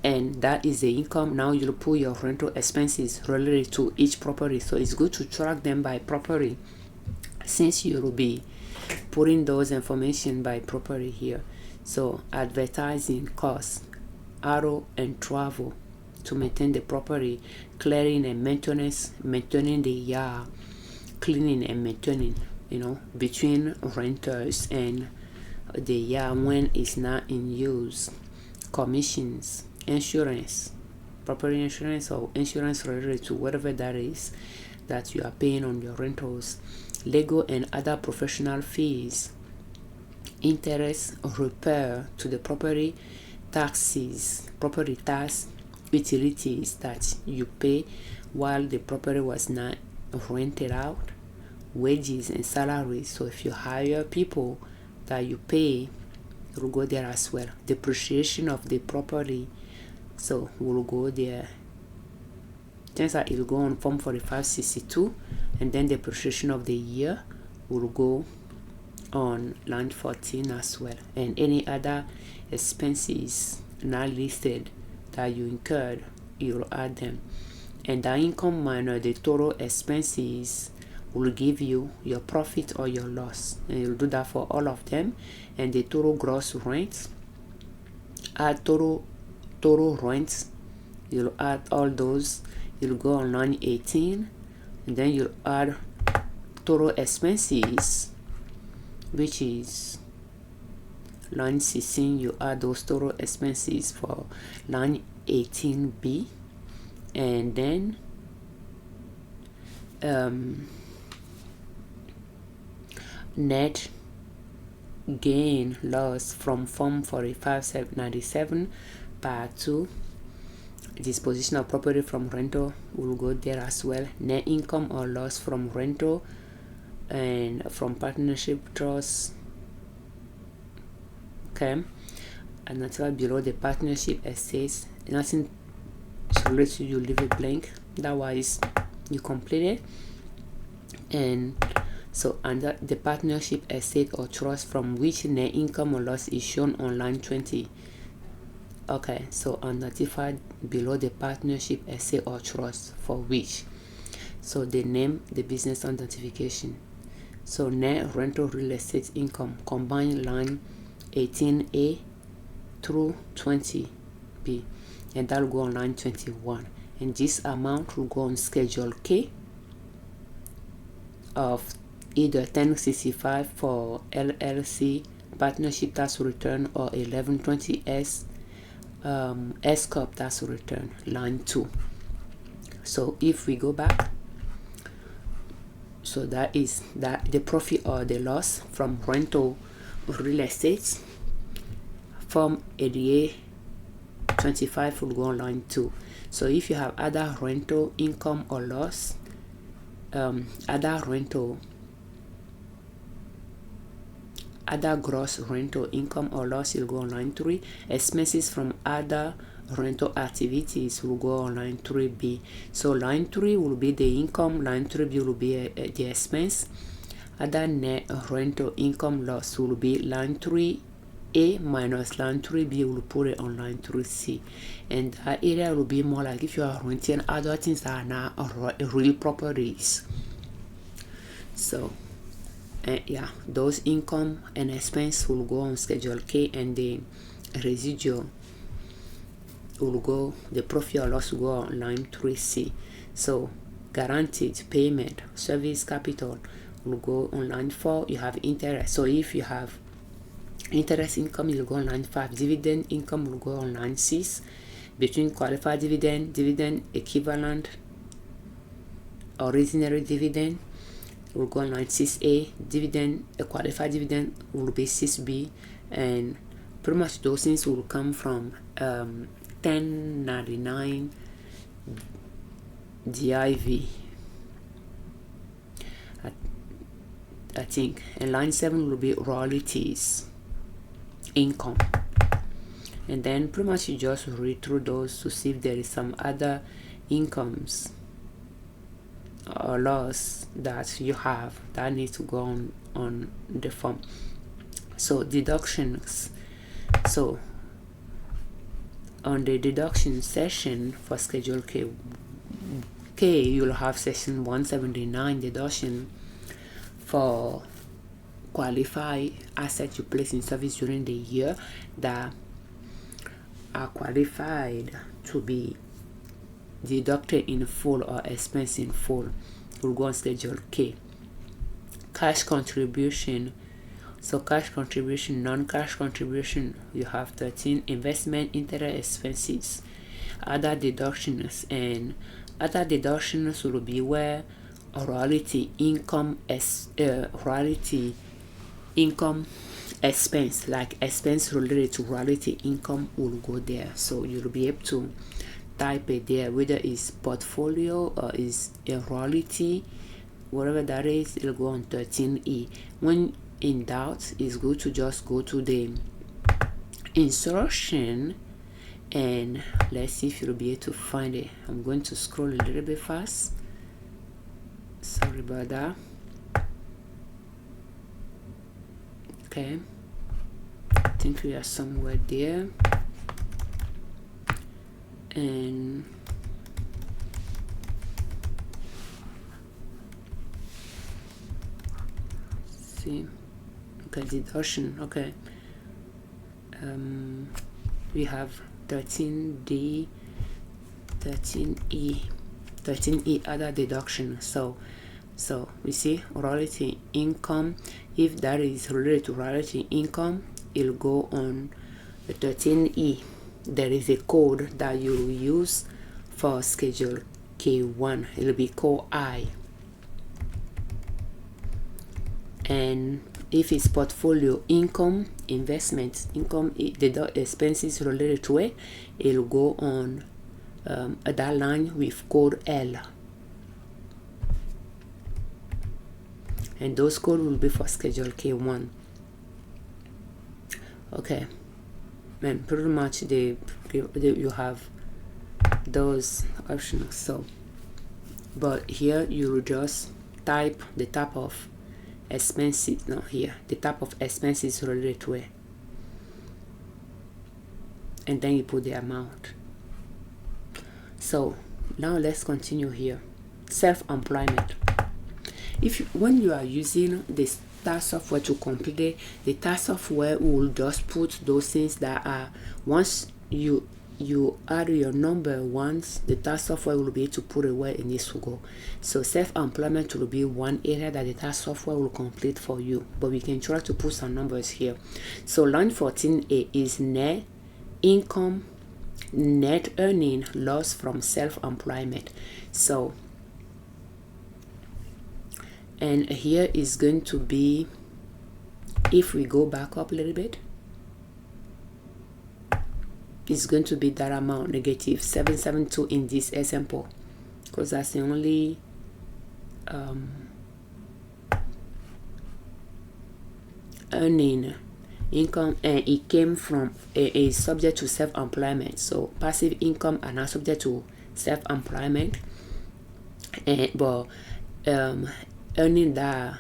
and that is the income. Now you'll put your rental expenses related to each property. So it's good to track them by property, since you'll be putting those information by property here. So advertising costs, auto and travel to maintain the property, clearing and maintenance, maintaining the yard, cleaning and maintaining, between renters and the yard when it's not in use, commissions, insurance, property insurance or insurance related to whatever that is that you are paying on your rentals, legal and other professional fees, interest, repair to the property, taxes, property tax, utilities that you pay while the property was not rented out, wages and salaries. So if you hire people that you pay, it will go there as well. Depreciation of the property, so we'll go there. Turns out it will go on Form 4562, and then depreciation of the year will go on line 14 as well. And any other expenses not listed that you incurred, you'll add them. And the income minus the total expenses will give you your profit or your loss, and you'll do that for all of them. And the total gross rent, add total rents, you'll add all those. You'll go on line 18, and then you'll add total expenses, which is line 16. You add those total expenses for line 18B, and then net gain loss from Form 4597 part 2, disposition of property from rental will go there as well. Net income or loss from rental and from partnership trust. Okay, and that's why below the partnership estates, nothing related to you, leave it blank. Otherwise you complete it. And so under the partnership estate or trust from which net income or loss is shown on line 20. Okay, so unnotified below the partnership estate or trust for which. So the name, the business identification. So net rental real estate income, combined line 18A through 20B, and that will go on line 21. And this amount will go on Schedule K of either 1065 for LLC partnership tax return or 1120S S Corp tax return, line 2. So if we go back, so that is that the profit or the loss from rental real estate from ADA 25 will go on line 2. So if you have other rental income or loss, other gross rental income or loss will go on line 3. Expenses from other rental activities will go on line 3B. So line 3 will be the income, line 3B will be the expense. Other net rental income loss will be line 3A minus line 3B. will put it on line 3C, and that area will be more like if you are renting other things that are now real properties. So yeah, those income and expense will go on Schedule K, and the residual will go, the profit or loss will go on line 3C. So guaranteed payment, service capital will go on line 4. You have interest. So if you have interest income, it will go on line 5. Dividend income will go on line 6. Between qualified dividend, dividend equivalent, ordinary dividend will go on line 6A. Dividend, a qualified dividend will be 6B, and pretty much those things will come from 1099 DIV, I think. And line 7 will be royalties income, and then pretty much you just read through those to see if there is some other incomes or loss that you have that needs to go on the form. So deductions. So on the deduction section for Schedule K, you'll have section 179 deduction for qualified assets you place in service during the year that are qualified to be deducted in full or expense in full. Will go on Schedule K. Cash contribution. So cash contribution, non-cash contribution, you have 13. Investment, interest expenses, other deductions, and other deductions will be where royalty income expense, like expense related to royalty income, will go there. So you'll be able to type it there, whether it's portfolio or is a royalty, whatever that is, it'll go on 13E. When in doubt, it's good to just go to the instruction, and let's see if you'll be able to find it. I'm going to scroll a little bit fast, sorry about that. Okay, I think we are somewhere there. And see, okay, deduction. Okay, we have 13D, 13E, 13E other deduction. So we see royalty income. If that is related to royalty income, it'll go on the 13E. There is a code that you will use for Schedule K1. It'll be code I. And if it's portfolio income, investment income, the expenses related to it, it'll go on that line with code L. And those codes will be for Schedule K1. Okay. And pretty much you have those options. So but here you will just type the type of expenses, no, here the type of expenses related to it, and then you put the amount. So now let's continue here. Self-employment. When you are using this tax software to complete it, the tax software will just put those things that are, once you you add your number once, the tax software will be able to put it where it needs to go. So self-employment will be one area that the tax software will complete for you, but we can try to put some numbers here. So line 14A is net income, net earning loss from self-employment. So, and here is going to be, if we go back up a little bit, it's going to be that amount, negative 772 in this example, because that's the only earning income, and it came from a subject to self-employment. So passive income are not subject to self-employment, and but earning that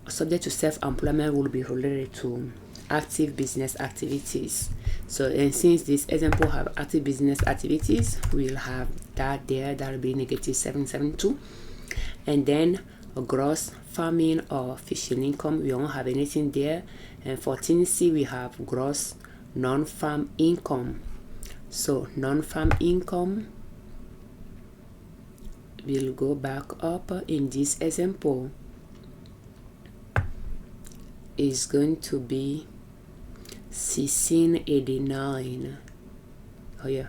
subject to self-employment will be related to active business activities. So, and since this example have active business activities, we'll have that there. That'll be negative 772. And then a gross farming or fishing income, we don't have anything there. And 14C, we have gross non-farm income. So non-farm income, we'll go back up in this example, is going to be 1689. Oh yeah,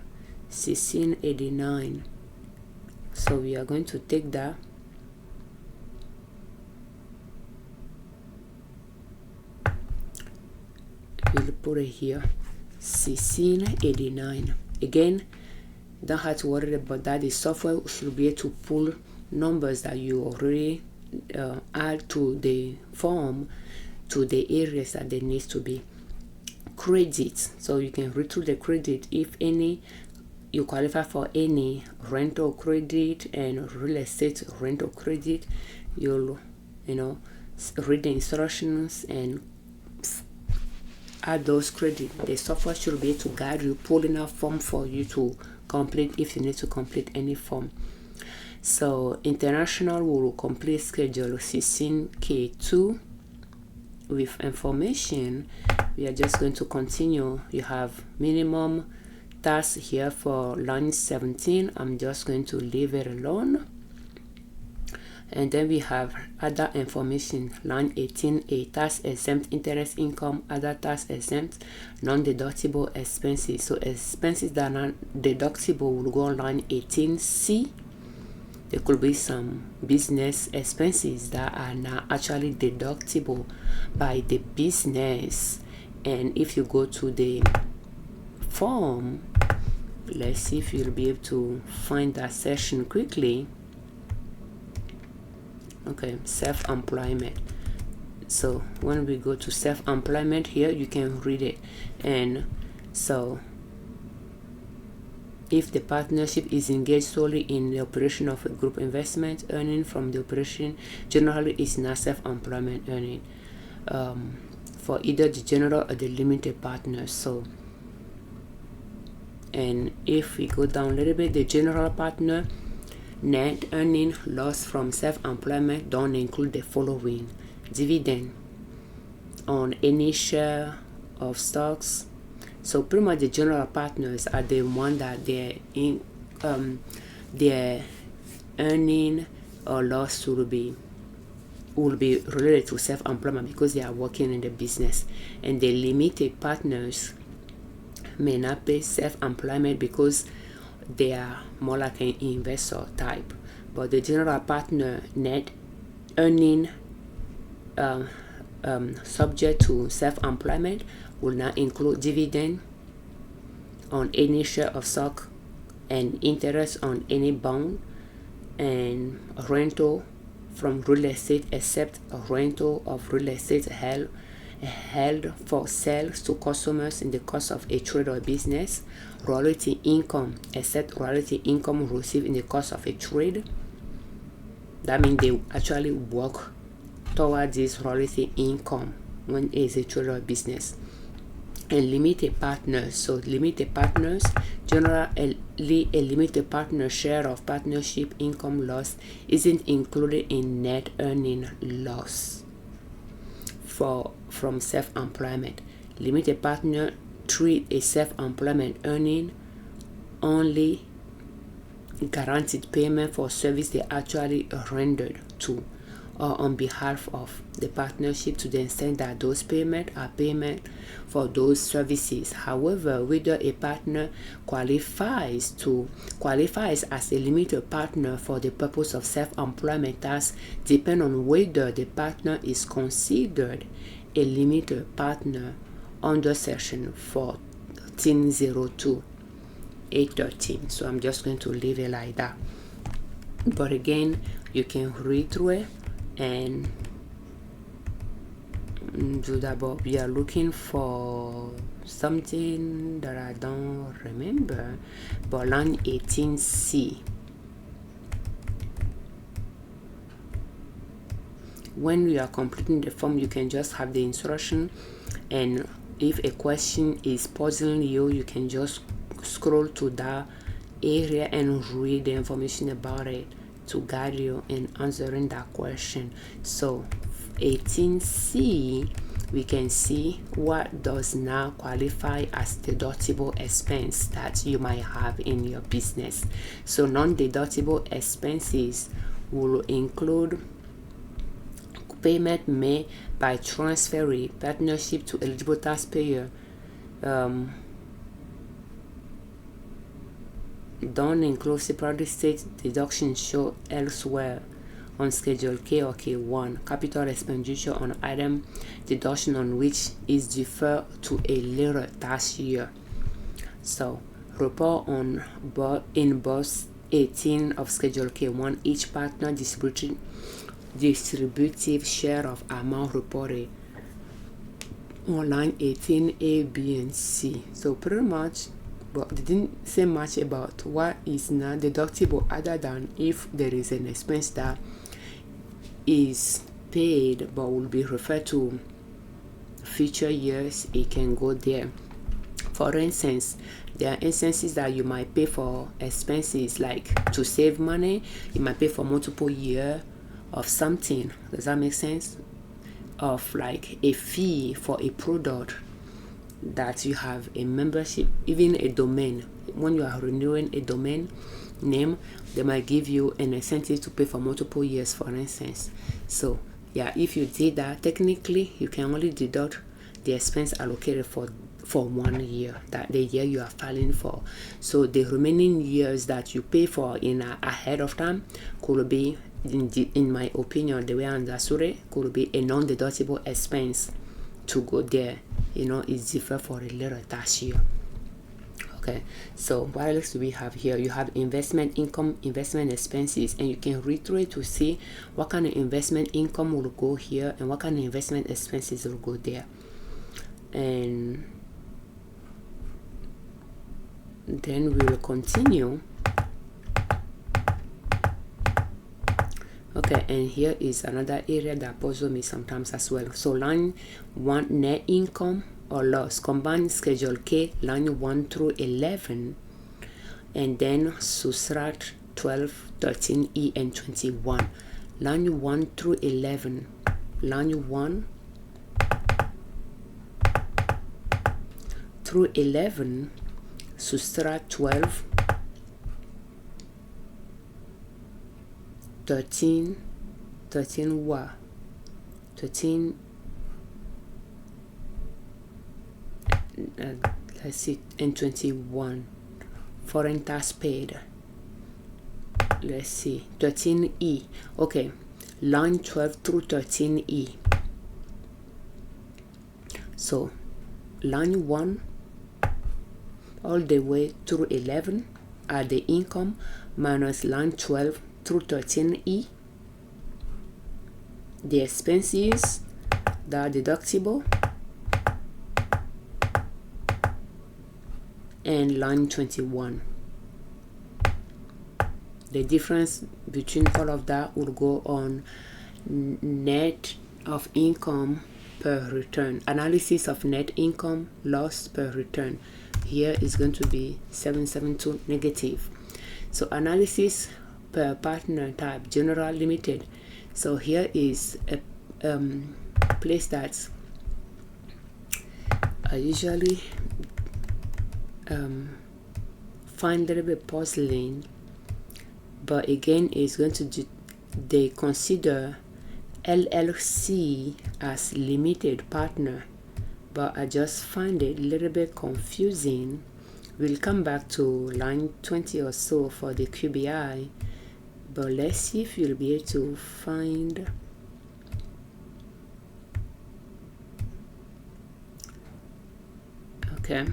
1689. So we are going to take that, we'll put it here, 1689. Again, don't have to worry about that. The software should be able to pull numbers that you already add to the form to the areas that they need to be. Credits, so you can read through the credit. If any, you qualify for any rental credit and real estate rental credit, you'll read the instructions and add those credits. The software should be able to guide you, pulling out form for you to complete if you need to complete any form. So international will complete schedule 16K2 with information. We are just going to continue. You have minimum tax here for line 17. I'm just going to leave it alone. And then we have other information, line 18, a tax exempt interest income, other tax exempt non-deductible expenses. So expenses that are non-deductible will go on line 18C. There could be some business expenses that are not actually deductible by the business. And if you go to the form, let's see if you'll be able to find that section quickly. Okay, self-employment. So when we go to self-employment here, you can read it. And so if the partnership is engaged solely in the operation of a group investment, earning from the operation generally is not self-employment earning for either the general or the limited partners. So, and if we go down a little bit, the general partner net earning loss from self-employment don't include the following: dividend on any share of stocks. So pretty much the general partners are the one that their earning or loss will be related to self-employment because they are working in the business. And the limited partners may not pay self-employment because they are more like an investor type. But the general partner net earning subject to self-employment will not include dividend on any share of stock and interest on any bond and rental from real estate, except a rental of real estate held for sales to customers in the course of a trade or business, royalty income, except royalty income received in the course of a trade. That means they actually work toward this royalty income when it's a trade or business. And limited partners. So limited partners, generally a limited partner share of partnership income loss isn't included in net earning loss from self-employment. Limited partner treat a self-employment earning only guaranteed payment for service they actually rendered to or on behalf of the partnership, to the extent that those payments are payment for those services. However, whether a partner qualifies as a limited partner for the purpose of self-employment tax depend on whether the partner is considered a limited partner under section 1402 813. So I'm just going to leave it like that, but again, you can read through it and do that. But we are looking for something that I don't remember, but line 18C. When you are completing the form, you can just have the instruction, and if a question is puzzling you, you can just scroll to that area and read the information about it to guide you in answering that question. So 18C, we can see what does now qualify as deductible expense that you might have in your business. So non-deductible expenses will include payment made by transferring partnership to eligible taxpayer, don't include separately state deductions shown elsewhere on Schedule K or K-1, capital expenditure on item deduction on which is deferred to a later tax year. So report on in box 18 of Schedule K-1 each partner distributive share of amount reported on line 18A, B, and C. So pretty much, but they didn't say much about what is not deductible other than if there is an expense that is paid but will be referred to future years, it can go there. For instance, there are instances that you might pay for expenses like to save money. You might pay for multiple years of something. Does that make sense? Of like a fee for a product that you have a membership, even a domain. When you are renewing a domain name, they might give you an incentive to pay for multiple years, for instance. So yeah, if you did that, technically you can only deduct the expense allocated for 1 year, that the year you are filing for. So the remaining years that you pay for in ahead of time could be, in my opinion, the way I understood it, could be a non-deductible expense to go there. You know, it's different for a later tax year. Okay, so what else do we have here? You have investment income, investment expenses, and you can read through it to see what kind of investment income will go here and what kind of investment expenses will go there. And then we will continue. Okay, and here is another area that puzzles me sometimes as well. So line 1, net income or loss, combine Schedule K, line 1 through 11, and then subtract 12, 13E, and 21. Line 1 through 11, line 1 through 11, subtract 12, 13 what? 13, let's see, and 21, foreign tax paid. Let's see, 13E. Okay, line 12 through 13E. So line 1 all the way through 11 are the income, minus line 12 through 13E, the expenses that are deductible, and line 21. The difference between all of that will go on net of income per return. Analysis of net income loss per return. Here is going to be 772 negative. So analysis per partner type, general, limited. So here is a place that I usually find a little bit puzzling, but again, it's going to they consider LLC as limited partner, but I just find it a little bit confusing. We'll come back to line 20 or so for the QBI, but let's see if you'll be able to find okay.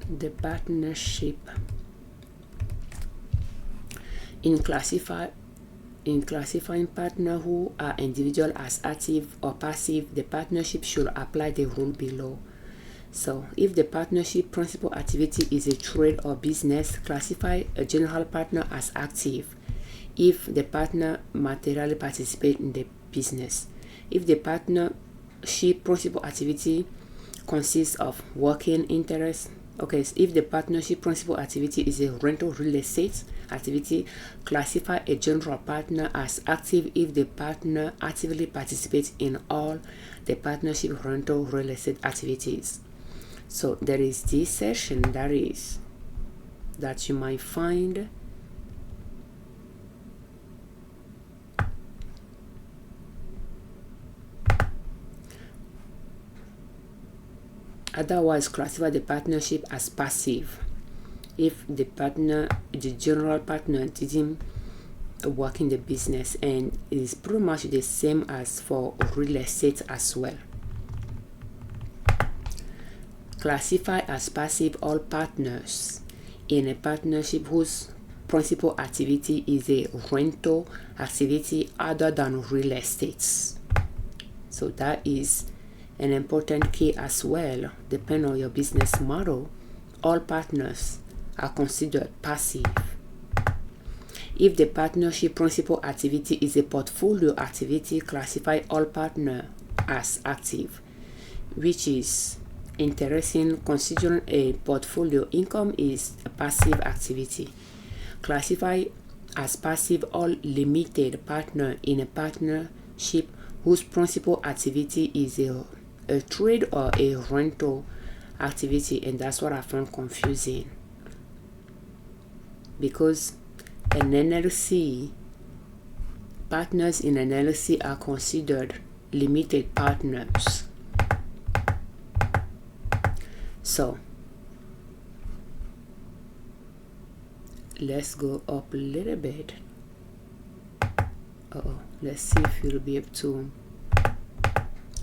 The partnership in classifying partner who are individual as active or passive, the partnership should apply the rule below. So if the partnership principal activity is a trade or business, classify a general partner as active if the partner materially participates in the business. If the partnership principal activity consists of working interest, okay, so if the partnership principal activity is a rental real estate activity, classify a general partner as active if the partner actively participates in all the partnership rental real estate activities. So there is this section that you might find otherwise classify the partnership as passive if the general partner didn't work in the business, and it is pretty much the same as for real estate as well. Classify as passive all partners in a partnership whose principal activity is a rental activity other than real estate. So that is an important key as well. Depending on your business model, all partners are considered passive. If the partnership principal activity is a portfolio activity, classify all partners as active, which is interesting considering a portfolio income is a passive activity. Classify as passive all limited partner in a partnership whose principal activity is a trade or a rental activity, and that's what I found confusing, because an LLC, partners in an LLC are considered limited partners. So let's go up a little bit. Let's see if you'll be able to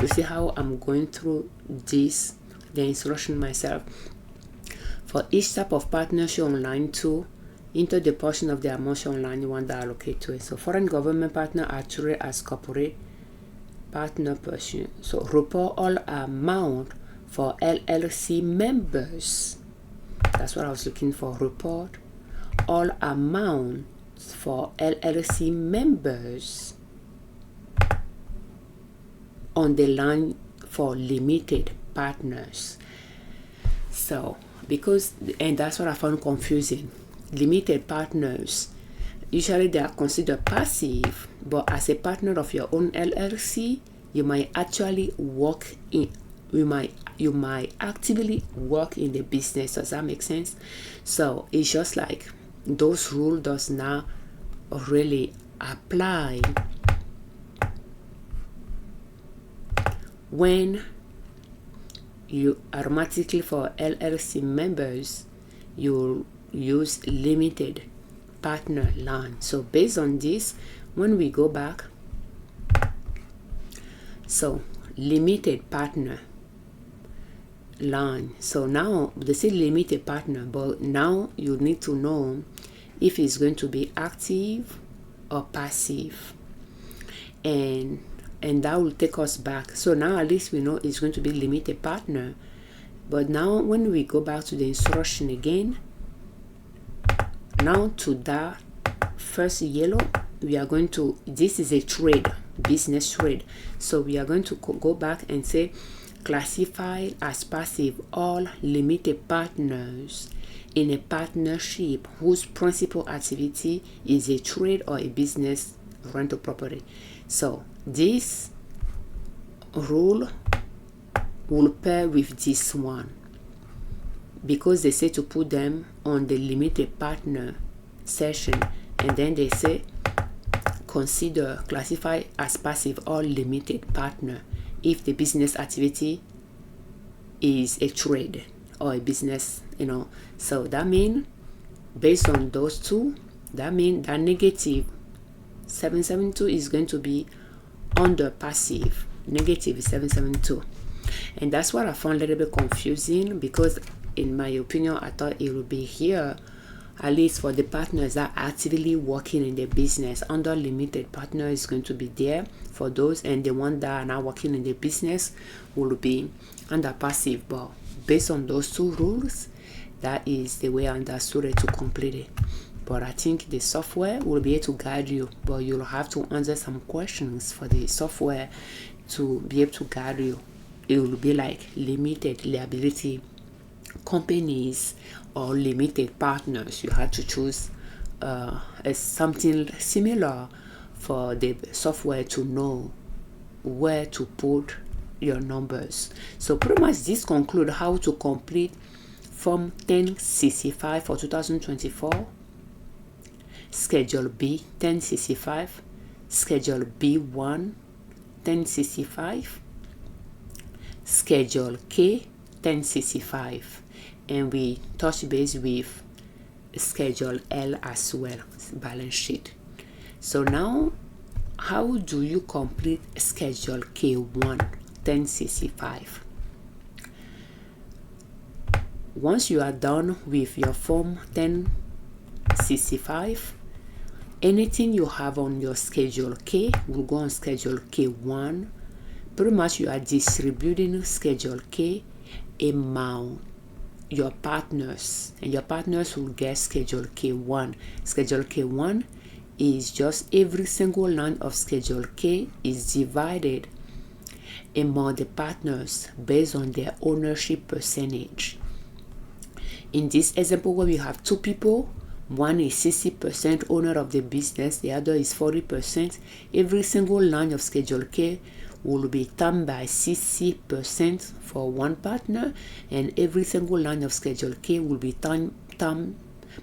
see how I'm going through this, the instruction myself. For each type of partnership on line 2, enter the portion of the amount on line 1 that allocate to it. So foreign government partner are treated as corporate partner person. So report all amount for LLC members. That's what I was looking for. Report all amounts for LLC members on the line for limited partners. So and that's what I found confusing. Limited partners, usually they are considered passive, but as a partner of your own LLC, you might actually work in, you might actively work in the business. Does that make sense? So it's just like those rules does not really apply when you automatically for LLC members you use limited partner line. So based on this, when we go back, so limited partner line, so now they say limited partner, but now you need to know if it's going to be active or passive, and that will take us back. So now at least we know it's going to be limited partner. But now when we go back to the instruction again, now to that first yellow, we are going to, this is a trade, business trade. So we are going to go back and say classify as passive all limited partners in a partnership whose principal activity is a trade or a business rental property. So this rule will pair with this one, because they say to put them on the limited partner section, and then they say classify as passive or limited partner if the business activity is a trade or a business, so that means based on those two, that means that negative 772 is going to be under passive, negative 772. And that's what I found a little bit confusing, because in my opinion I thought it would be here at least for the partners that are actively working in the business. Under limited partner is going to be there for those, and the one that are not working in the business will be under passive. But based on those two rules, that is the way I understood it to complete it. But I think the software will be able to guide you, but you'll have to answer some questions for the software to be able to guide you. It will be like limited liability companies or limited partners. You have to choose something similar for the software to know where to put your numbers. So pretty much this concludes how to complete Form 1065 for 2024, Schedule B 1065, Schedule B1 1065, Schedule K 1065, and we touch base with Schedule L as well, balance sheet. So now, how do you complete Schedule K-1 1065? Once you are done with your Form 1065, anything you have on your Schedule K will go on Schedule K-1. Pretty much you are distributing Schedule K among your partners, and your partners will get Schedule K-1. Schedule K-1 is just every single line of Schedule K is divided among the partners based on their ownership percentage. In this example where we have two people, one is 60% owner of the business, the other is 40%. Every single line of Schedule K will be times by 60% for one partner, and every single line of Schedule K will be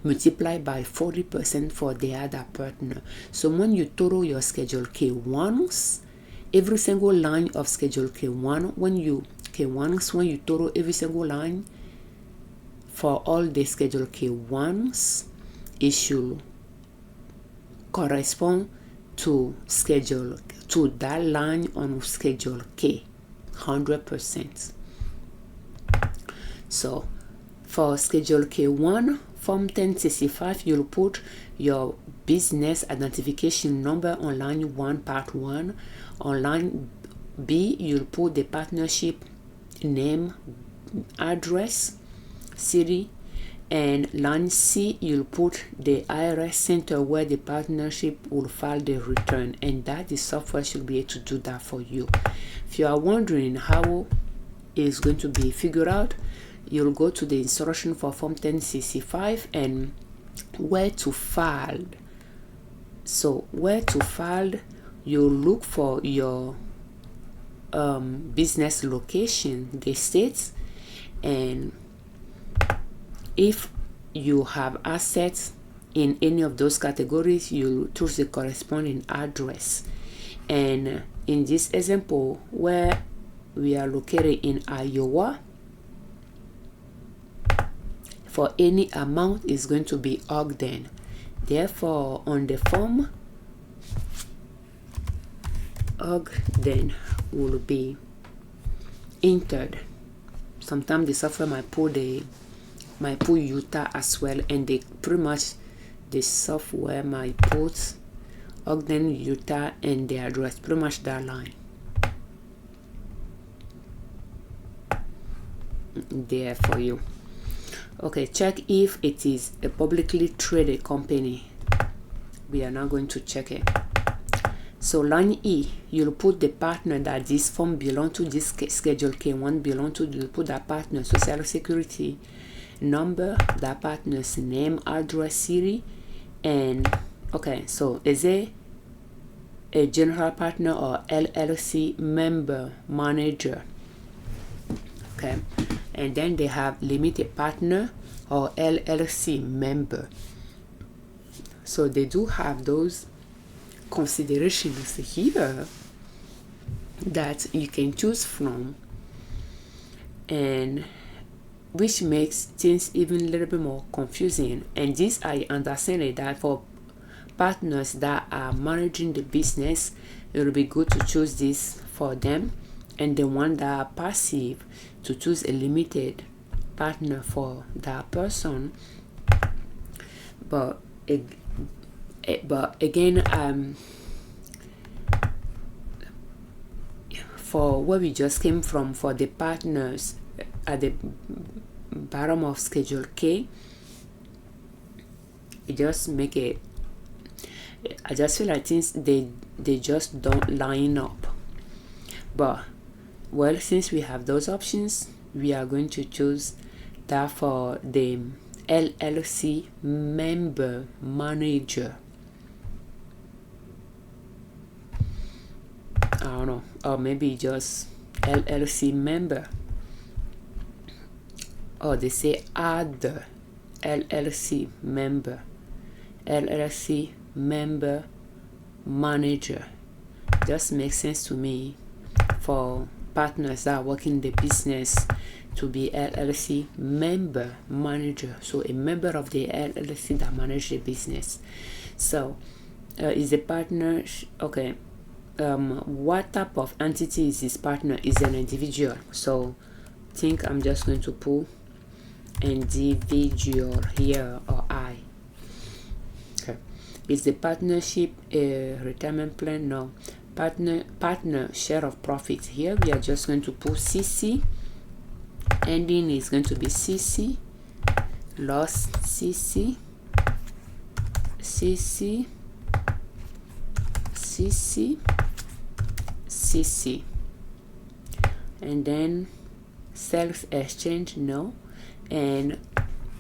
multiplied by 40% for the other partner. So when you total your Schedule K1s, every single line of Schedule K1, when you total every single line for all the Schedule K1s, it should correspond to that line on Schedule K 100%. So for Schedule K1 Form 1065, you'll put your business identification number on line 1 part 1. On line B, you'll put the partnership name, address, city, and line C, you'll put the IRS center where the partnership will file the return, and that the software should be able to do that for you. If you are wondering how it's going to be figured out, you'll go to the instruction for Form 1065 and where to file. So where to file, you'll look for your business location, the states, and if you have assets in any of those categories, you choose the corresponding address. And in this example, where we are located in Iowa, for any amount is going to be Ogden. Therefore, on the form, Ogden will be entered. Sometimes the software might put Utah as well, and they pretty much the software might put Ogden, Utah, and the address, pretty much that line there for you. Okay, check if it is a publicly traded company. We are now going to check it. So line E, you'll put the partner that this form belong to, this Schedule K1 belong to. You'll put that partner social security number, that partner's name, address, city, and okay. So is it a general partner or LLC member manager. Okay, and then they have limited partner or LLC member. So they do have those considerations here that you can choose from, and which makes things even a little bit more confusing. And this, I understand it, that for partners that are managing the business, it will be good to choose this for them, and the one that are passive, to choose a limited partner for that person. But again, for where we just came from, for the partners at the bottom of Schedule K, it just make it, I just feel like things they just don't line up. But well, since we have those options, we are going to choose that for the LLC member manager. I don't know, or maybe just LLC member, or they say other LLC member, LLC member manager. Just makes sense to me for partners that are working in the business to be LLC member manager. So a member of the LLC that manage the business. So is the partner okay? What type of entity is this partner? Is an individual. So I think I'm just going to put individual here, or I. Okay. Is the partnership a retirement plan? No. Partner share of profits. Here we are just going to put CC. Ending is going to be CC. Loss CC. CC. CC. CC. And then sales exchange, no. And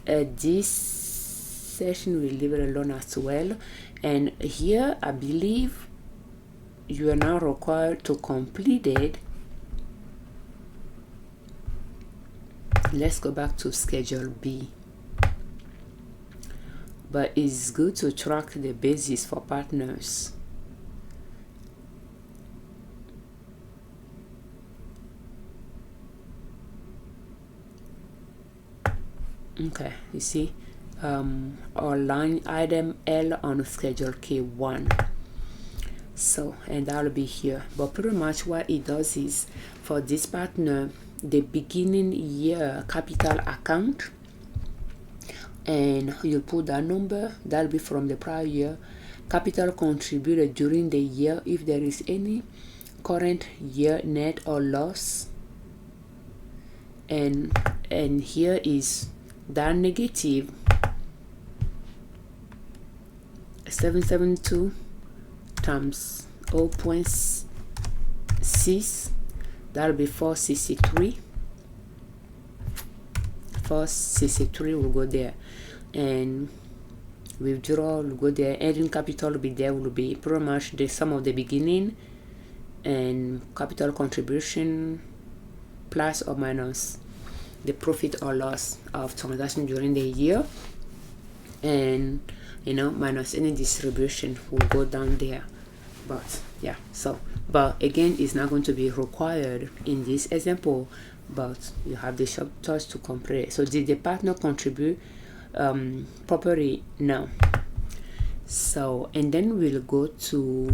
this session will leave it alone as well. And here I believe you are now required to complete it. Let's go back to Schedule B. But it's good to track the basis for partners. Okay, you see, our line item L on Schedule K-1. So, and that will be here. But pretty much what it does is, for this partner, the beginning year capital account, and you put that number, that'll be from the prior year. Capital contributed during the year, if there is any current year net or loss, and here is that negative 772 times 0.6, that'll be 463. 463 will go there, and withdrawal will go there. Ending capital will be there, will be pretty much the sum of the beginning and capital contribution plus or minus the profit or loss of transaction during the year, and minus any distribution will go down there. But yeah, so but again, it's not going to be required in this example, but you have the shortcuts to complete. So did the partner contribute properly? No. So, and then we'll go to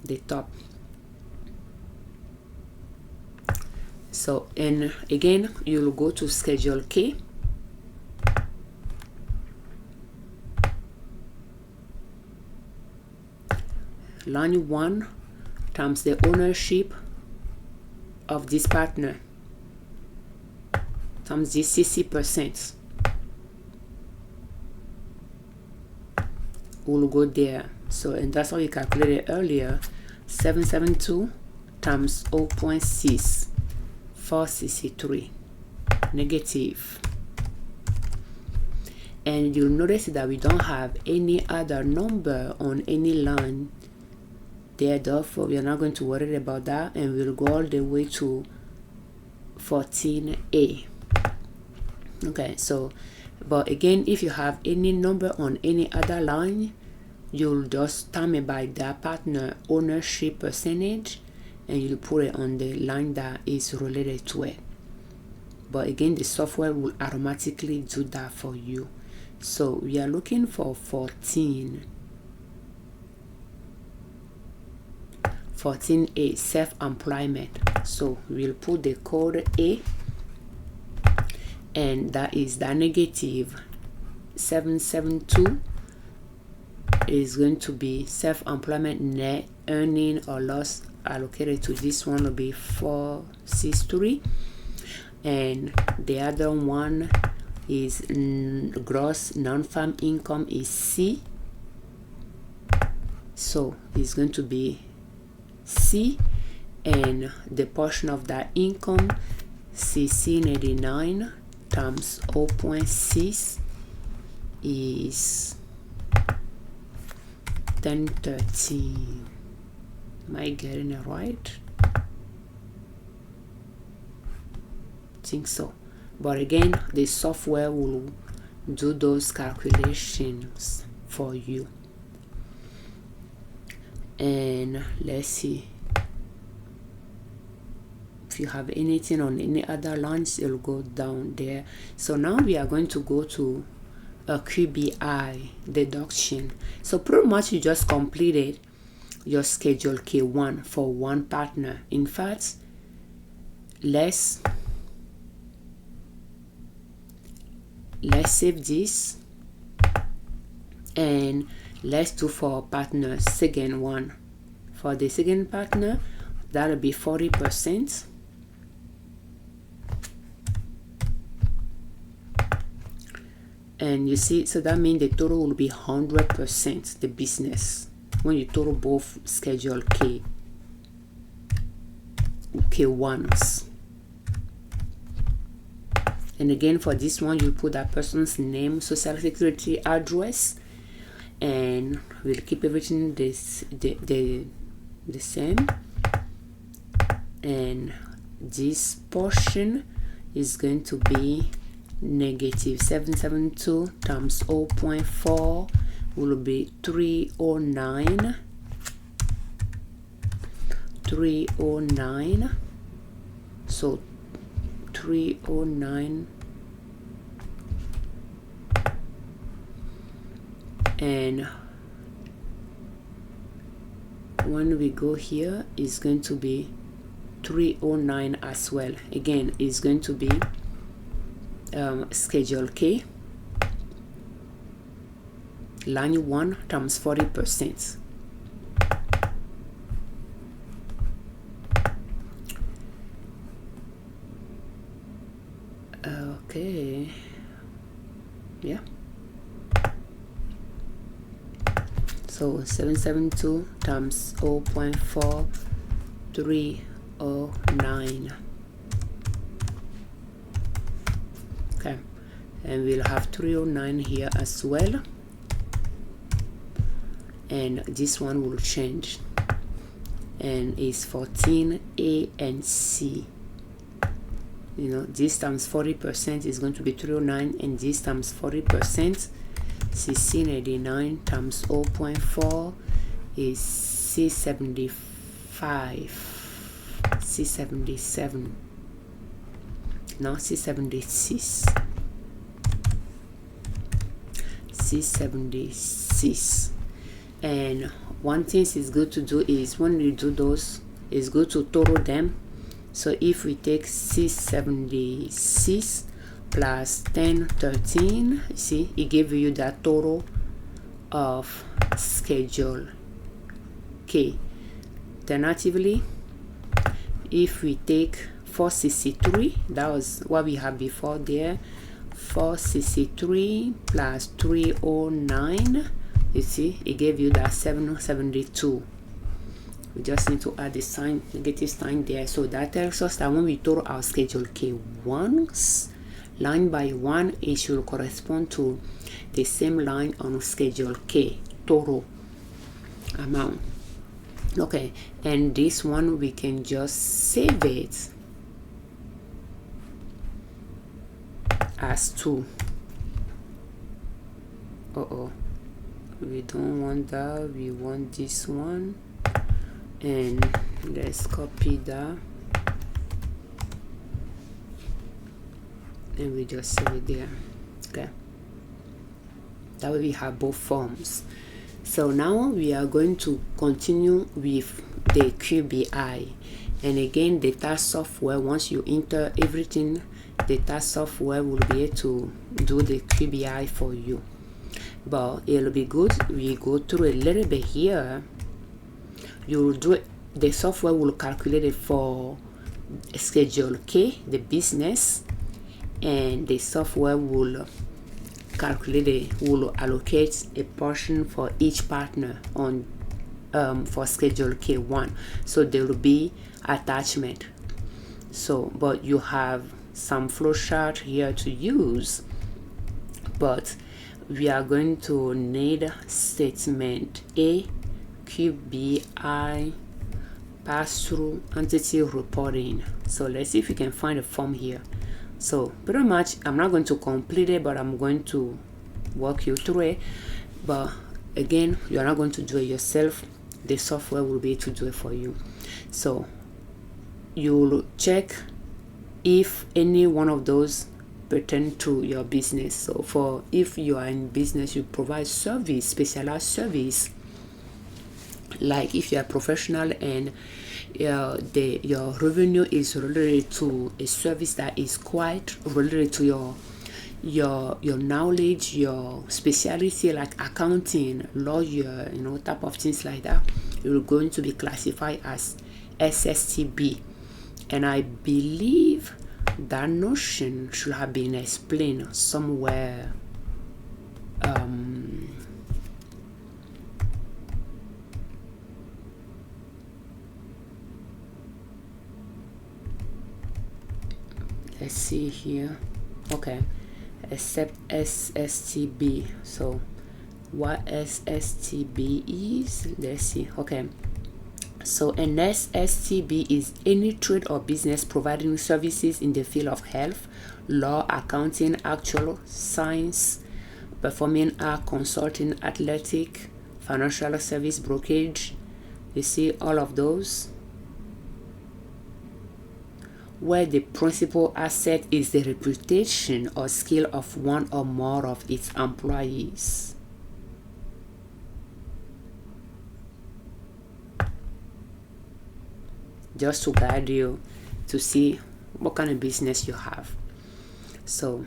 the top. So, and again, you'll go to Schedule K. Line 1 times the ownership of this partner times the 60%. Will go there. So, and that's what we calculated earlier. 772 times 0.6, 463 negative. and you'll notice that we don't have any other number on any line there. Therefore, we are not going to worry about that, and we'll go all the way to 14A. Okay, so but again, if you have any number on any other line, you'll just stamp it by that partner ownership percentage, and you'll put it on the line that is related to it. But again, the software will automatically do that for you. So we are looking for 14A, self-employment. So we'll put the code A, and that is the negative 772 is going to be self-employment net earning or loss allocated to this one will be 463, and the other one is gross non-farm income is C, so it's going to be C, and the portion of that income 1689 times 0.6 is 1013. Am I getting it right? I think so. But again, the software will do those calculations for you. And let's see if you have anything on any other lines, it'll go down there. So now we are going to go to a QBI deduction. So pretty much you just completed your schedule K1 for one partner. In fact, let's save this, and let's do for partner second one. For the second partner, that'll be 40%. And you see, so that means the total will be 100% the business when you total both schedule K1s. And again, for this one, you put that person's name, social security address, and we'll keep everything the same. And this portion is going to be negative 772 times 0.4 will be 309. So 309, and when we go here, it's going to be 309 as well. Again, it's going to be schedule K, line 1 times 40%. Okay, yeah, so 772 times 0.4, 309. Okay, and we'll have 309 here as well, and this one will change, and it's 14A and C. You know, this times 40% is going to be 309, and this times 40%, 1689 times 0.4 is 675, 677, no, 676, 676. And one thing is good to do is when you do those, it's good to total them. So if we take 676 plus 1013, see, it gives you that total of schedule K. Alternatively, if we take 463, that was what we had before there, 463 plus 309, you see, it gave you that 772. We just need to add the sign, negative sign there. So that tells us that when we total our schedule K1s, line by one, it should correspond to the same line on Schedule K, total amount. Okay, and this one we can just save it as 2. We don't want that, we want this one, and let's copy that and we just save it there. Okay, that way we have both forms. So now we are going to continue with the QBI, and again the tax software, once you enter everything, the tax software will be able to do the QBI for you. But it'll be good we go through a little bit here. You'll do it, the software will calculate it for Schedule K, the business, and the software will will allocate a portion for each partner on for Schedule K1. So there will be attachment. So but you have some flowchart here to use, but we are going to need statement A, QBI, pass-through entity reporting. So let's see if we can find a form here. So pretty much I'm not going to complete it, but I'm going to walk you through it. But again, you're not going to do it yourself, the software will be able to do it for you. So you'll check if any one of those pertain to your business. So for if you are in business, you provide service, specialized service, like if you are professional and your revenue is related to a service that is quite related to your knowledge, your specialty, like accounting, lawyer, type of things like that, you're going to be classified as SSTB. And I believe that notion should have been explained somewhere. Let's see here. Okay, except SSTB. So what SSTB is, let's see. Okay, so an SSTB is any trade or business providing services in the field of health, law, accounting, actual science, performing art, consulting, athletic, financial service, brokerage. You see all of those, where the principal asset is the reputation or skill of one or more of its employees. Just to guide you to see what kind of business you have. So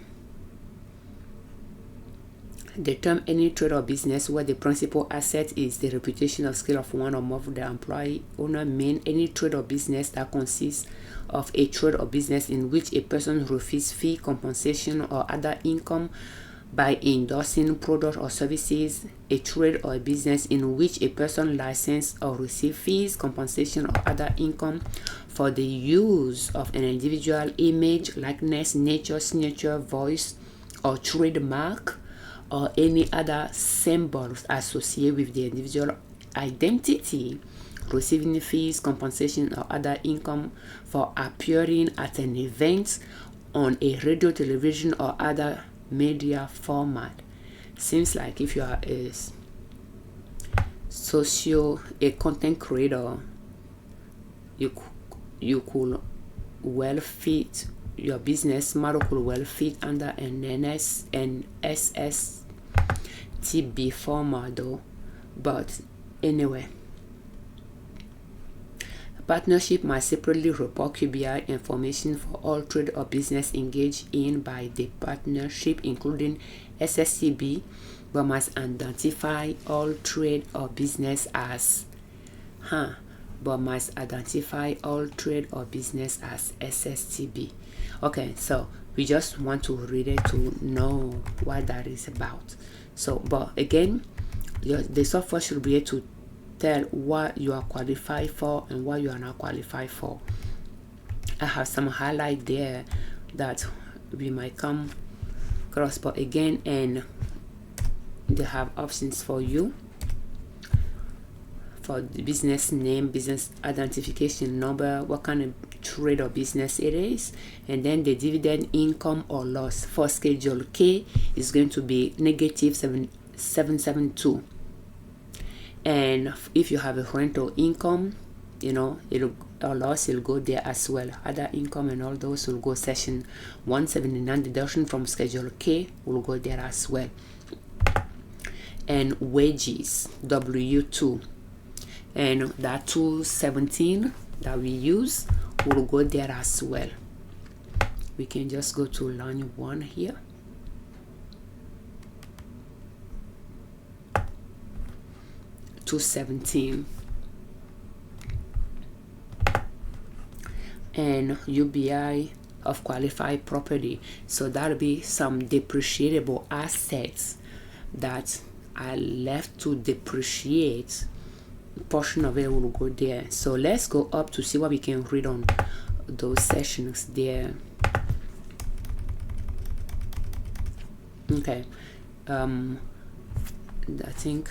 the term any trade or business where the principal asset is the reputation or skill of one or more of the employee owner mean any trade or business that consists of a trade or business in which a person receives fee, compensation, or other income by endorsing product or services, a trade or a business in which a person licensed or receives fees, compensation, or other income for the use of an individual image, likeness, nature, signature, voice, or trademark, or any other symbols associated with the individual identity, receiving fees, compensation, or other income for appearing at an event on a radio, television, or other media format. Seems like if you are a content creator, you could well fit, your business model could well fit under an SSTB format though. But anyway, partnership must separately report QBI information for all trade or business engaged in by the partnership, including SSTB, but must identify all trade or business as SSTB. Okay, so we just want to read it to know what that is about. So, but again, the software should be able to tell what you are qualified for and what you are not qualified for. I have some highlight there that we might come across. But again, and they have options for you for the business name, business identification number, what kind of trade or business it is, and then the dividend income or loss. For Schedule K is going to be negative 772, and if you have a rental income, it'll or loss, it'll go there as well. Other income and all those will go section 179. Deduction from Schedule K will go there as well. And wages, W2, and that 217 that we use will go there as well. We can just go to line 1 here. $217, and UBI of qualified property, so that'll be some depreciable assets that are left to depreciate. Portion of it will go there. So let's go up to see what we can read on those sections there. Okay, I think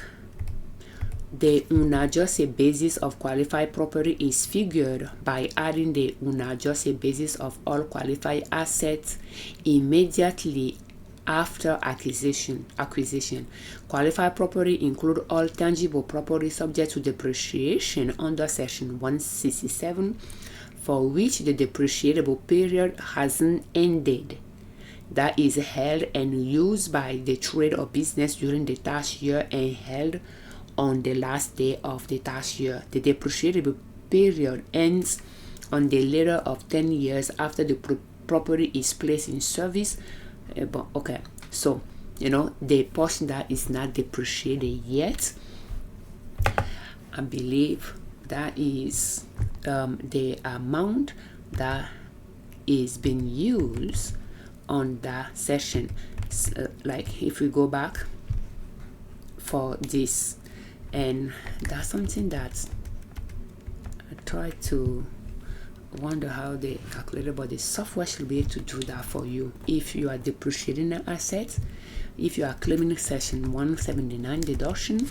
the unadjusted basis of qualified property is figured by adding the unadjusted basis of all qualified assets immediately after acquisition. Qualified property include all tangible property subject to depreciation under section 167 for which the depreciable period hasn't ended, that is held and used by the trade or business during the tax year and held on the last day of the tax year. The depreciable period ends on the later of 10 years after the property is placed in service. But okay, so the portion that is not depreciated yet, I believe that is the amount that is being used on that session. Like if we go back for this, and that's something that I try to wonder how they calculate it, but the software should be able to do that for you. If you are depreciating an asset, if you are claiming section 179 deduction,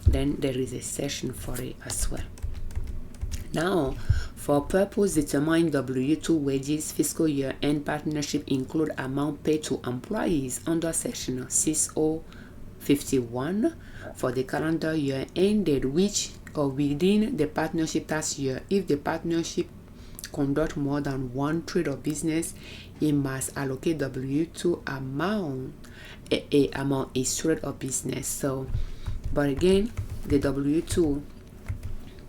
then there is a section for it as well. Now, for purpose determine W2 wages, fiscal year end partnership include amount paid to employees under section 6051 for the calendar year ended which or within the partnership tax year. If the partnership conduct more than one trade or business, it must allocate W2 amount is trade or business. So, but again, the W2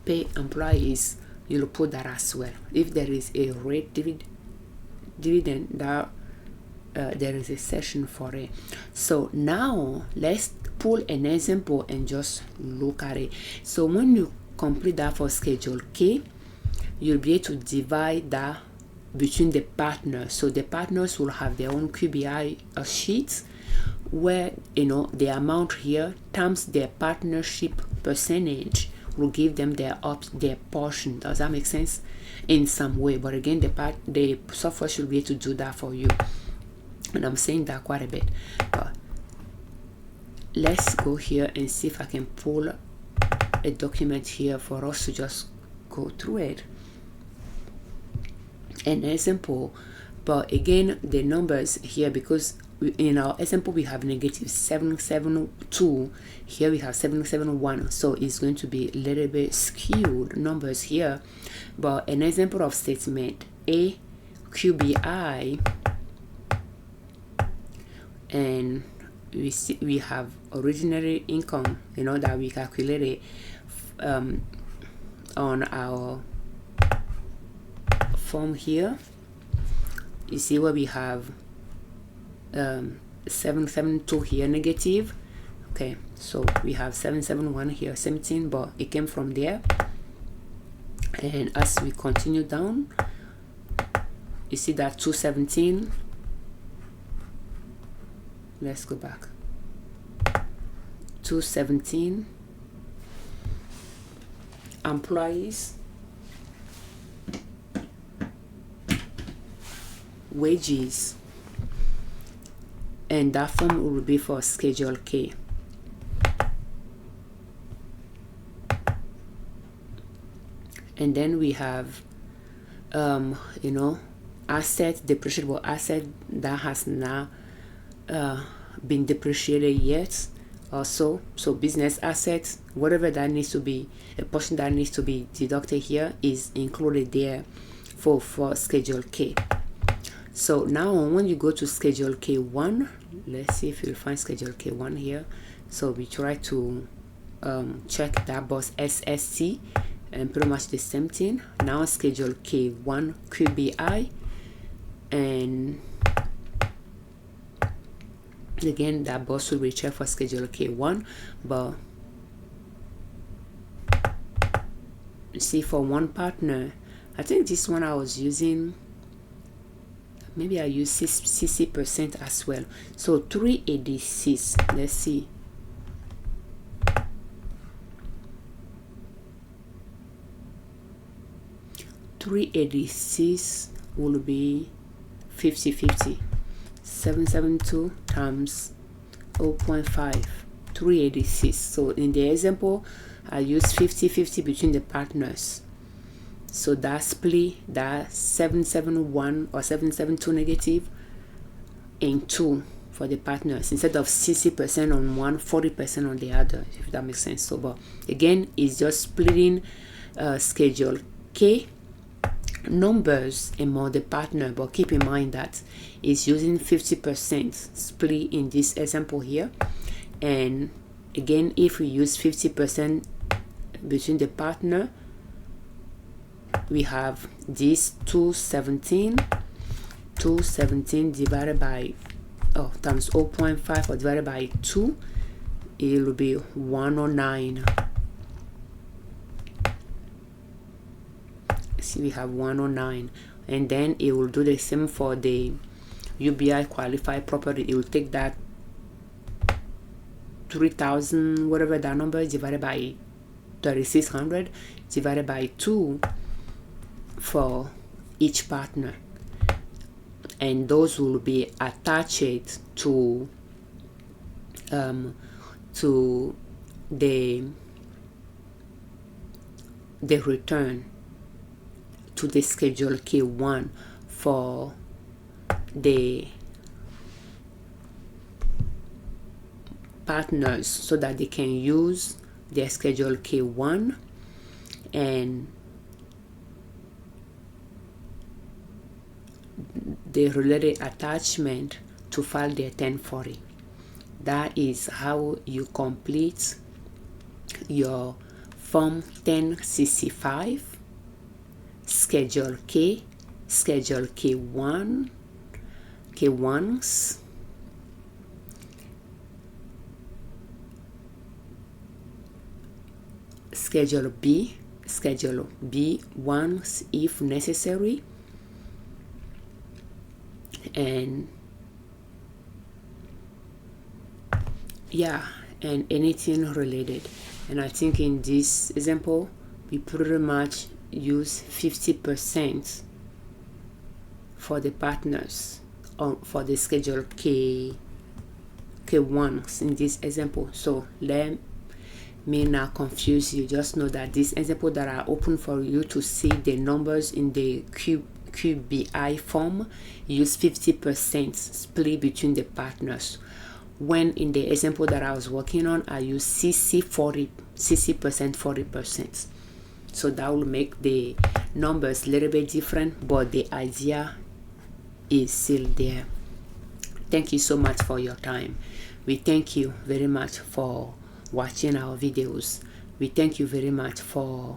pay employees, you'll put that as well. If there is a rate dividend, that there is a section for it. So now let's pull an example and just look at it. So when you complete that for Schedule K, you'll be able to divide that between the partners. So the partners will have their own QBI sheets where the amount here times their partnership percentage will give them their portion. Does that make sense in some way? But again, the software should be able to do that for you, and I'm saying that quite a bit. But let's go here and see if I can pull a document here for us to just go through it. An example, but again the numbers here, because in our example we have negative 772, here we have 771, so it's going to be a little bit skewed numbers here. But an example of statement A, QBI, and we have ordinary income, that we calculated on our form here. You see where we have 772 here negative. Okay, so we have 771 here 17, but it came from there. And as we continue down, you see that 217. Let's go back. 217 employees, wages and that form will be for Schedule K. And then we have asset, depreciable asset that has not been depreciated yet also. So business assets, whatever that needs to be, a portion that needs to be deducted here is included there for Schedule K. So now when you go to Schedule K1, let's see if you'll find Schedule K1 here. So we try to check that box SSC, and pretty much the same thing. Now Schedule K1 QBI, and again that box will be checked for Schedule K1, but see, for one partner, I think this one I was using, maybe I use 60% as well. So 386, let's see. $386 will be 50/50. 772 times 0.5, 386. So in the example, I use 50/50 between the partners. So that split that 771 or 772 negative in two for the partners, instead of 60% on one, 40% on the other, if that makes sense. So, but again, it's just splitting Schedule K numbers among the partner, but keep in mind that it's using 50% split in this example here. And again, if we use 50% between the partner, we have this 217 divided by times 0.5 or divided by 2, it will be 109. See, we have 109, and then it will do the same for the UBI qualified property. It will take that 3,000, whatever that number is, divided by 3,600 divided by 2 for each partner, and those will be attached to the return, to the Schedule K1 for the partners, so that they can use their Schedule K1 and the related attachment to file their 1040. That is how you complete your Form 1065, Schedule K, Schedule K1, K1s, Schedule B, Schedule B1s if necessary, and and anything related. And I think in this example, we pretty much use 50% for the partners for the Schedule K1s in this example. So let me not confuse you. Just know that this example that are open for you to see the numbers in the QBI form use 50% split between the partners. When in the example that I was working on, I use 60%, 40%. So that will make the numbers a little bit different, but the idea is still there. Thank you so much for your time. We thank you very much for watching our videos. We thank you very much for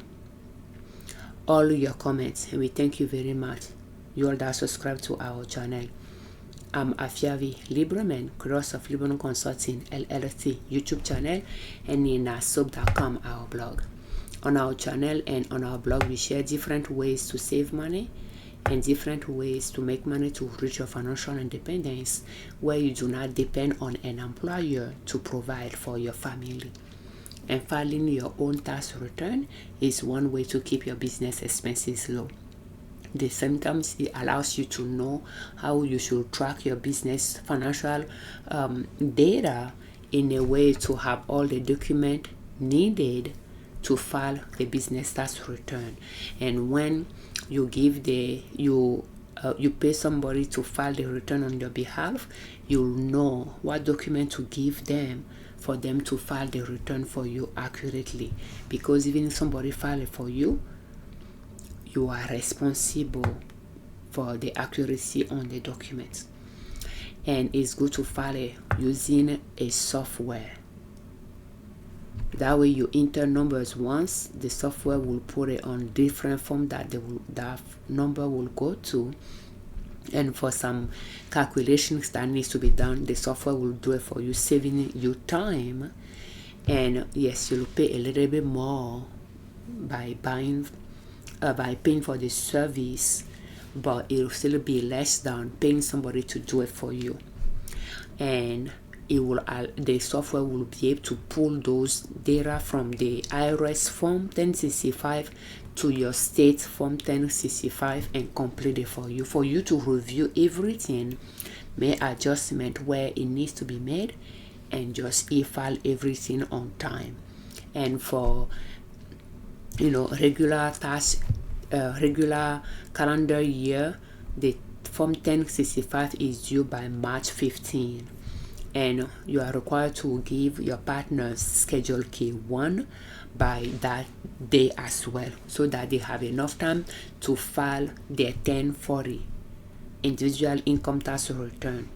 all your comments, and we thank you very much you all that subscribe to our channel. I'm Afiavi Liberman, creator of Liberman Consulting L.L.C YouTube channel, and ninasoap.com, our blog. On our channel and on our blog, we share different ways to save money and different ways to make money to reach your financial independence, where you do not depend on an employer to provide for your family. And filing your own tax return is one way to keep your business expenses low. the same time, it allows you to know how you should track your business financial data in a way to have all the document needed to file the business tax return. And when you give you pay somebody to file the return on your behalf, you'll know what document to give them for them to file the return for you accurately. Because even if somebody file it for you, you are responsible for the accuracy on the documents. And it's good to file it using a software. That way you enter numbers once, the software will put it on different form that that number will go to. And for some calculations that needs to be done, the software will do it for you, saving you time. And yes, you'll pay a little bit more by paying for the service, but it'll still be less than paying somebody to do it for you. And the software will be able to pull those data from the IRS form 1065 to your state form 1065 and complete it for you to review everything, make adjustment where it needs to be made, and just e-file everything on time. And for regular tax, regular calendar year, the form 1065 is due by March 15, and you are required to give your partners schedule K-1 by that day as well, so that they have enough time to file their 1040 individual income tax return.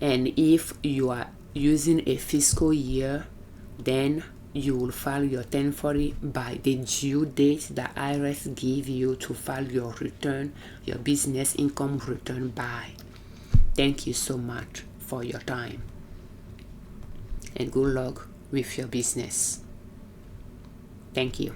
And if you are using a fiscal year, then you will file your 1040 by the due date the IRS give you to file your return, your business income return by. Thank you so much for your time, and good luck with your business. Thank you.